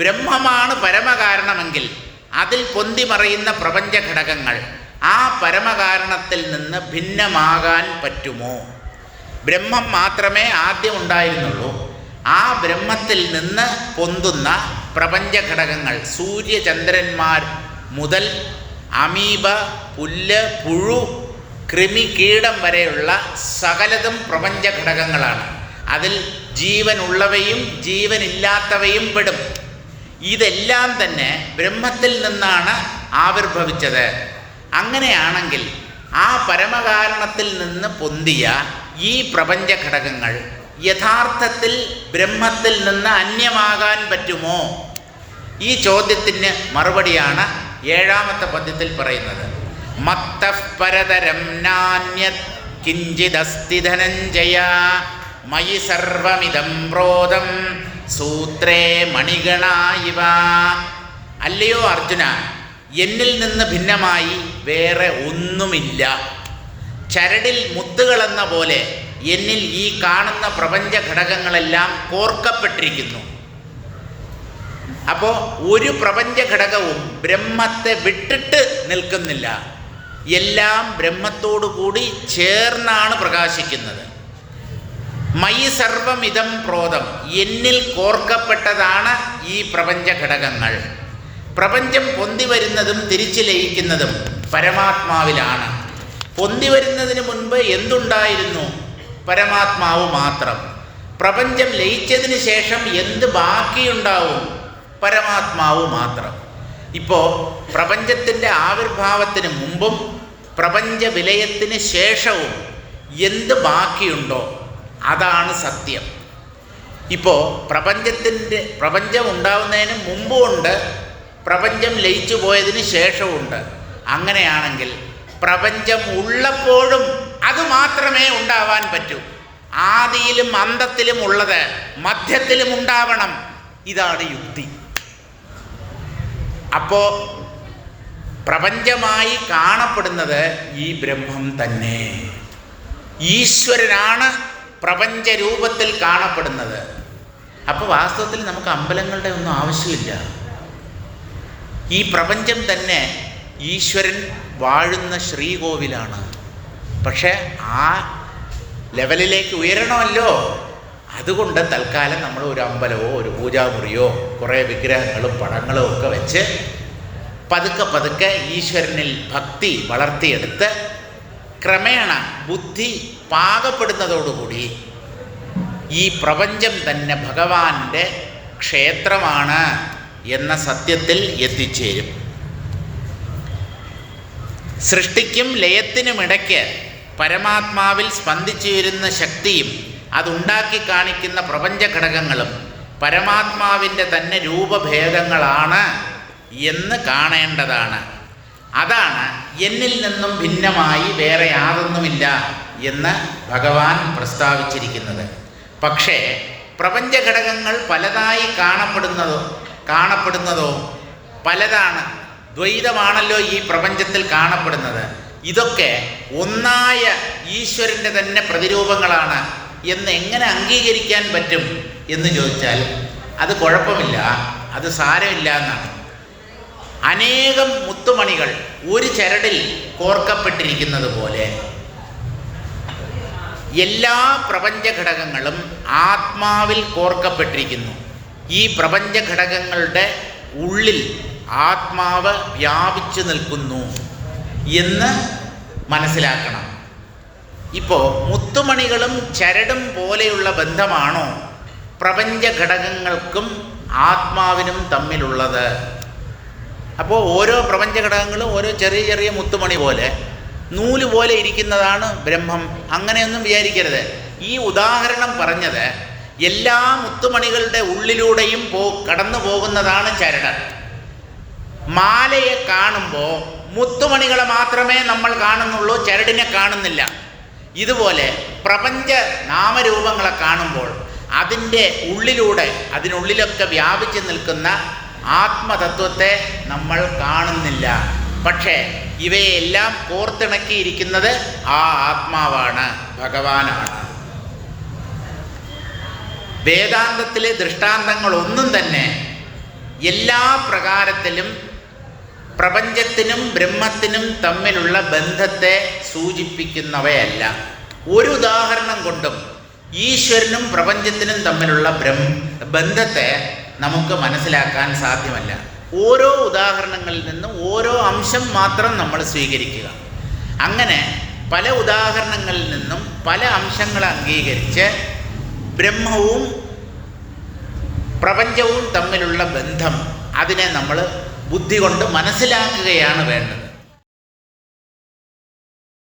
ബ്രഹ്മമാണ് പരമകാരണമെങ്കിൽ അതിൽ പൊന്തിമറയുന്ന പ്രപഞ്ചഘടകങ്ങൾ ആ പരമകാരണത്തിൽ നിന്ന് ഭിന്നമാകാൻ പറ്റുമോ? ബ്രഹ്മം മാത്രമേ ആദ്യം ഉണ്ടായിരുന്നുള്ളൂ. ആ ബ്രഹ്മത്തിൽ നിന്ന് പൊന്തുന്ന പ്രപഞ്ചഘടകങ്ങൾ, സൂര്യചന്ദ്രന്മാർ മുതൽ അമീബ, പുല്ല്, പുഴു, കൃമി, കീടം വരെയുള്ള സകലതും പ്രപഞ്ചഘടകങ്ങളാണ്. അതിൽ ജീവനുള്ളവയും ജീവനില്ലാത്തവയും പെടും. ഇതെല്ലാം തന്നെ ബ്രഹ്മത്തിൽ നിന്നാണ് ആവിർഭവിച്ചത്. അങ്ങനെയാണെങ്കിൽ ആ പരമകാരണത്തിൽ നിന്ന് പൊന്തിയ ഈ പ്രപഞ്ചഘടകങ്ങൾ യഥാർത്ഥത്തിൽ ബ്രഹ്മത്തിൽ നിന്ന് അന്യമാകാൻ പറ്റുമോ? ഈ ചോദ്യത്തിന് മറുപടിയാണ് 7ാമത്തെ പദ്യത്തിൽ പറയുന്നത്. മത്തഃ പരതരം നാന്യത് കിഞ്ചിദസ്തി ധനഞ്ജയ മയി സർവമിദം പ്രോതം സൂത്രേ മണിഗണാ ഇവ. അല്ലയോ അർജുന, എന്നിൽ നിന്ന് ഭിന്നമായി വേറെ ഒന്നുമില്ല. ചരടിൽ മുത്തുകളെന്ന പോലെ എന്നിൽ ഈ കാണുന്ന പ്രപഞ്ചഘടകങ്ങളെല്ലാം കോർക്കപ്പെട്ടിരിക്കുന്നു. അപ്പോൾ ഒരു പ്രപഞ്ചഘടകവും ബ്രഹ്മത്തെ വിട്ടിട്ട് നിൽക്കുന്നില്ല. എല്ലാം ബ്രഹ്മത്തോടു കൂടി ചേർന്നാണ് പ്രകാശിക്കുന്നത്. മയി സർവമിദം പ്രോതം, എന്നിൽ കോർക്കപ്പെട്ടതാണ് ഈ പ്രപഞ്ചഘടകങ്ങൾ. പ്രപഞ്ചം പൊന്തി വരുന്നതും തിരിച്ചു ലയിക്കുന്നതും പരമാത്മാവിലാണ്. പൊന്തി വരുന്നതിന് മുൻപ് എന്തുണ്ടായിരുന്നു? പരമാത്മാവ് മാത്രം. പ്രപഞ്ചം ലയിച്ചതിന് ശേഷം എന്ത് ബാക്കിയുണ്ടാവും? പരമാത്മാവ് മാത്രം. ഇപ്പോൾ പ്രപഞ്ചത്തിൻ്റെ ആവിർഭാവത്തിന് മുമ്പും പ്രപഞ്ച വിലയത്തിന് ശേഷവും എന്ത് ബാക്കിയുണ്ടോ അതാണ് സത്യം. ഇപ്പോൾ പ്രപഞ്ചം ഉണ്ടാവുന്നതിന് മുമ്പുമുണ്ട്, പ്രപഞ്ചം ലയിച്ചു പോയതിന് ശേഷവുമുണ്ട്. അങ്ങനെയാണെങ്കിൽ പ്രപഞ്ചം ഉള്ളപ്പോഴും അത് മാത്രമേ ഉണ്ടാവാൻ പറ്റൂ. ആദിയിലും അന്തത്തിലും ഉള്ളത് മധ്യത്തിലും ഉണ്ടാവണം. ഇതാണ് യുക്തി. അപ്പോൾ പ്രപഞ്ചമായി കാണപ്പെടുന്നത് ഈ ബ്രഹ്മം തന്നെ. ഈശ്വരനാണ് പ്രപഞ്ചരൂപത്തിൽ കാണപ്പെടുന്നത്. അപ്പോൾ വാസ്തവത്തിൽ നമുക്ക് അമ്പലങ്ങളുടെ ഒന്നും ആവശ്യമില്ല. ഈ പ്രപഞ്ചം തന്നെ ഈശ്വരൻ വാഴുന്ന ശ്രീകോവിലാണ്. പക്ഷേ ആ ലെവലിലേക്ക് ഉയരണമല്ലോ. അതുകൊണ്ട് തൽക്കാലം നമ്മൾ ഒരു അമ്പലമോ ഒരു പൂജാമുറിയോ കുറേ വിഗ്രഹങ്ങളും പടങ്ങളും ഒക്കെ വെച്ച് പതുക്കെ ഈശ്വരനിൽ ഭക്തി വളർത്തിയെടുത്ത് ക്രമേണ ബുദ്ധി പാകപ്പെടുന്നതോടുകൂടി ഈ പ്രപഞ്ചം തന്നെ ഭഗവാന്റെ ക്ഷേത്രമാണ് എന്ന സത്യത്തിൽ എത്തിച്ചേരും. സൃഷ്ടിക്കും ലയത്തിനുമിടയ്ക്ക് പരമാത്മാവിൽ സ്പന്ദിച്ചുയരുന്ന ശക്തിയും അതുണ്ടാക്കി കാണിക്കുന്ന പ്രപഞ്ചഘടകങ്ങളും പരമാത്മാവിൻ്റെ തന്നെ രൂപഭേദങ്ങളാണ് എന്ന് കാണേണ്ടതാണ്. അതാണ് എന്നിൽ നിന്നും ഭിന്നമായി വേറെ യാതൊന്നുമില്ല എന്ന് ഭഗവാൻ പ്രസ്താവിച്ചിരിക്കുന്നത്. പക്ഷേ പ്രപഞ്ചഘടകങ്ങൾ പലതായി കാണപ്പെടുന്നതോ പലതാണ്. ദ്വൈതമാണല്ലോ ഈ പ്രപഞ്ചത്തിൽ കാണപ്പെടുന്നത്. ഇതൊക്കെ ഒന്നായ ഈശ്വരൻ്റെ തന്നെ പ്രതിരൂപങ്ങളാണ് എന്ന് എങ്ങനെ അംഗീകരിക്കാൻ പറ്റും എന്ന് ചോദിച്ചാൽ അത് കുഴപ്പമില്ല, അത് സാരമില്ല എന്നാണ്. അനേകം മുത്തുമണികൾ ഒരു ചരടിൽ കോർക്കപ്പെട്ടിരിക്കുന്നത് പോലെ എല്ലാ പ്രപഞ്ചഘടകങ്ങളും ആത്മാവിൽ കോർക്കപ്പെട്ടിരിക്കുന്നു. ഈ പ്രപഞ്ചഘടകങ്ങളുടെ ഉള്ളിൽ ആത്മാവ് വ്യാപിച്ചു നിൽക്കുന്നു എന്ന് മനസ്സിലാക്കണം. ഇപ്പോൾ മുത്തുമണികളും ചരടും പോലെയുള്ള ബന്ധമാണോ പ്രപഞ്ചഘടകങ്ങൾക്കും ആത്മാവിനും തമ്മിലുള്ളത്? അപ്പോൾ ഓരോ പ്രപഞ്ചഘടകങ്ങളും ഓരോ ചെറിയ ചെറിയ മുത്തുമണി പോലെ, നൂല് പോലെ ഇരിക്കുന്നതാണ് ബ്രഹ്മം. അങ്ങനെയൊന്നും വിചാരിക്കരുത്. ഈ ഉദാഹരണം പറഞ്ഞത് എല്ലാ മുത്തുമണികളുടെ ഉള്ളിലൂടെയും കടന്നു പോകുന്നതാണ് ചരട്. മാലയെ കാണുമ്പോൾ മുത്തുമണികളെ മാത്രമേ നമ്മൾ കാണുന്നുള്ളൂ, ചരടിനെ കാണുന്നില്ല. ഇതുപോലെ പ്രപഞ്ച നാമരൂപങ്ങളെ കാണുമ്പോൾ അതിൻ്റെ ഉള്ളിലൂടെ, അതിനുള്ളിലൊക്കെ വ്യാപിച്ചു നിൽക്കുന്ന ആത്മതത്വത്തെ നമ്മൾ കാണുന്നില്ല. പക്ഷേ ഇവയെല്ലാം കോർത്തിണക്കിയിരിക്കുന്നത് ആ ആത്മാവാണ്, ഭഗവാനാണ്. വേദാന്തത്തിലെ ദൃഷ്ടാന്തങ്ങളൊന്നും തന്നെ എല്ലാ പ്രകാരത്തിലും പ്രപഞ്ചത്തിനും ബ്രഹ്മത്തിനും തമ്മിലുള്ള ബന്ധത്തെ സൂചിപ്പിക്കുന്നവയല്ല. ഒരു ഉദാഹരണം കൊണ്ടും ഈശ്വരനും പ്രപഞ്ചത്തിനും തമ്മിലുള്ള ബന്ധത്തെ നമുക്ക് മനസ്സിലാക്കാൻ സാധ്യമല്ല. ഓരോ ഉദാഹരണങ്ങളിൽ നിന്നും ഓരോ അംശം മാത്രം നമ്മൾ സ്വീകരിക്കുക. അങ്ങനെ പല ഉദാഹരണങ്ങളിൽ നിന്നും പല അംശങ്ങൾ അംഗീകരിച്ച് ബ്രഹ്മവും പ്രപഞ്ചവും തമ്മിലുള്ള ബന്ധം, അതിനെ നമ്മൾ ബുദ്ധി കൊണ്ട് മനസ്സിലാക്കുകയാണ് വേണ്ടത്.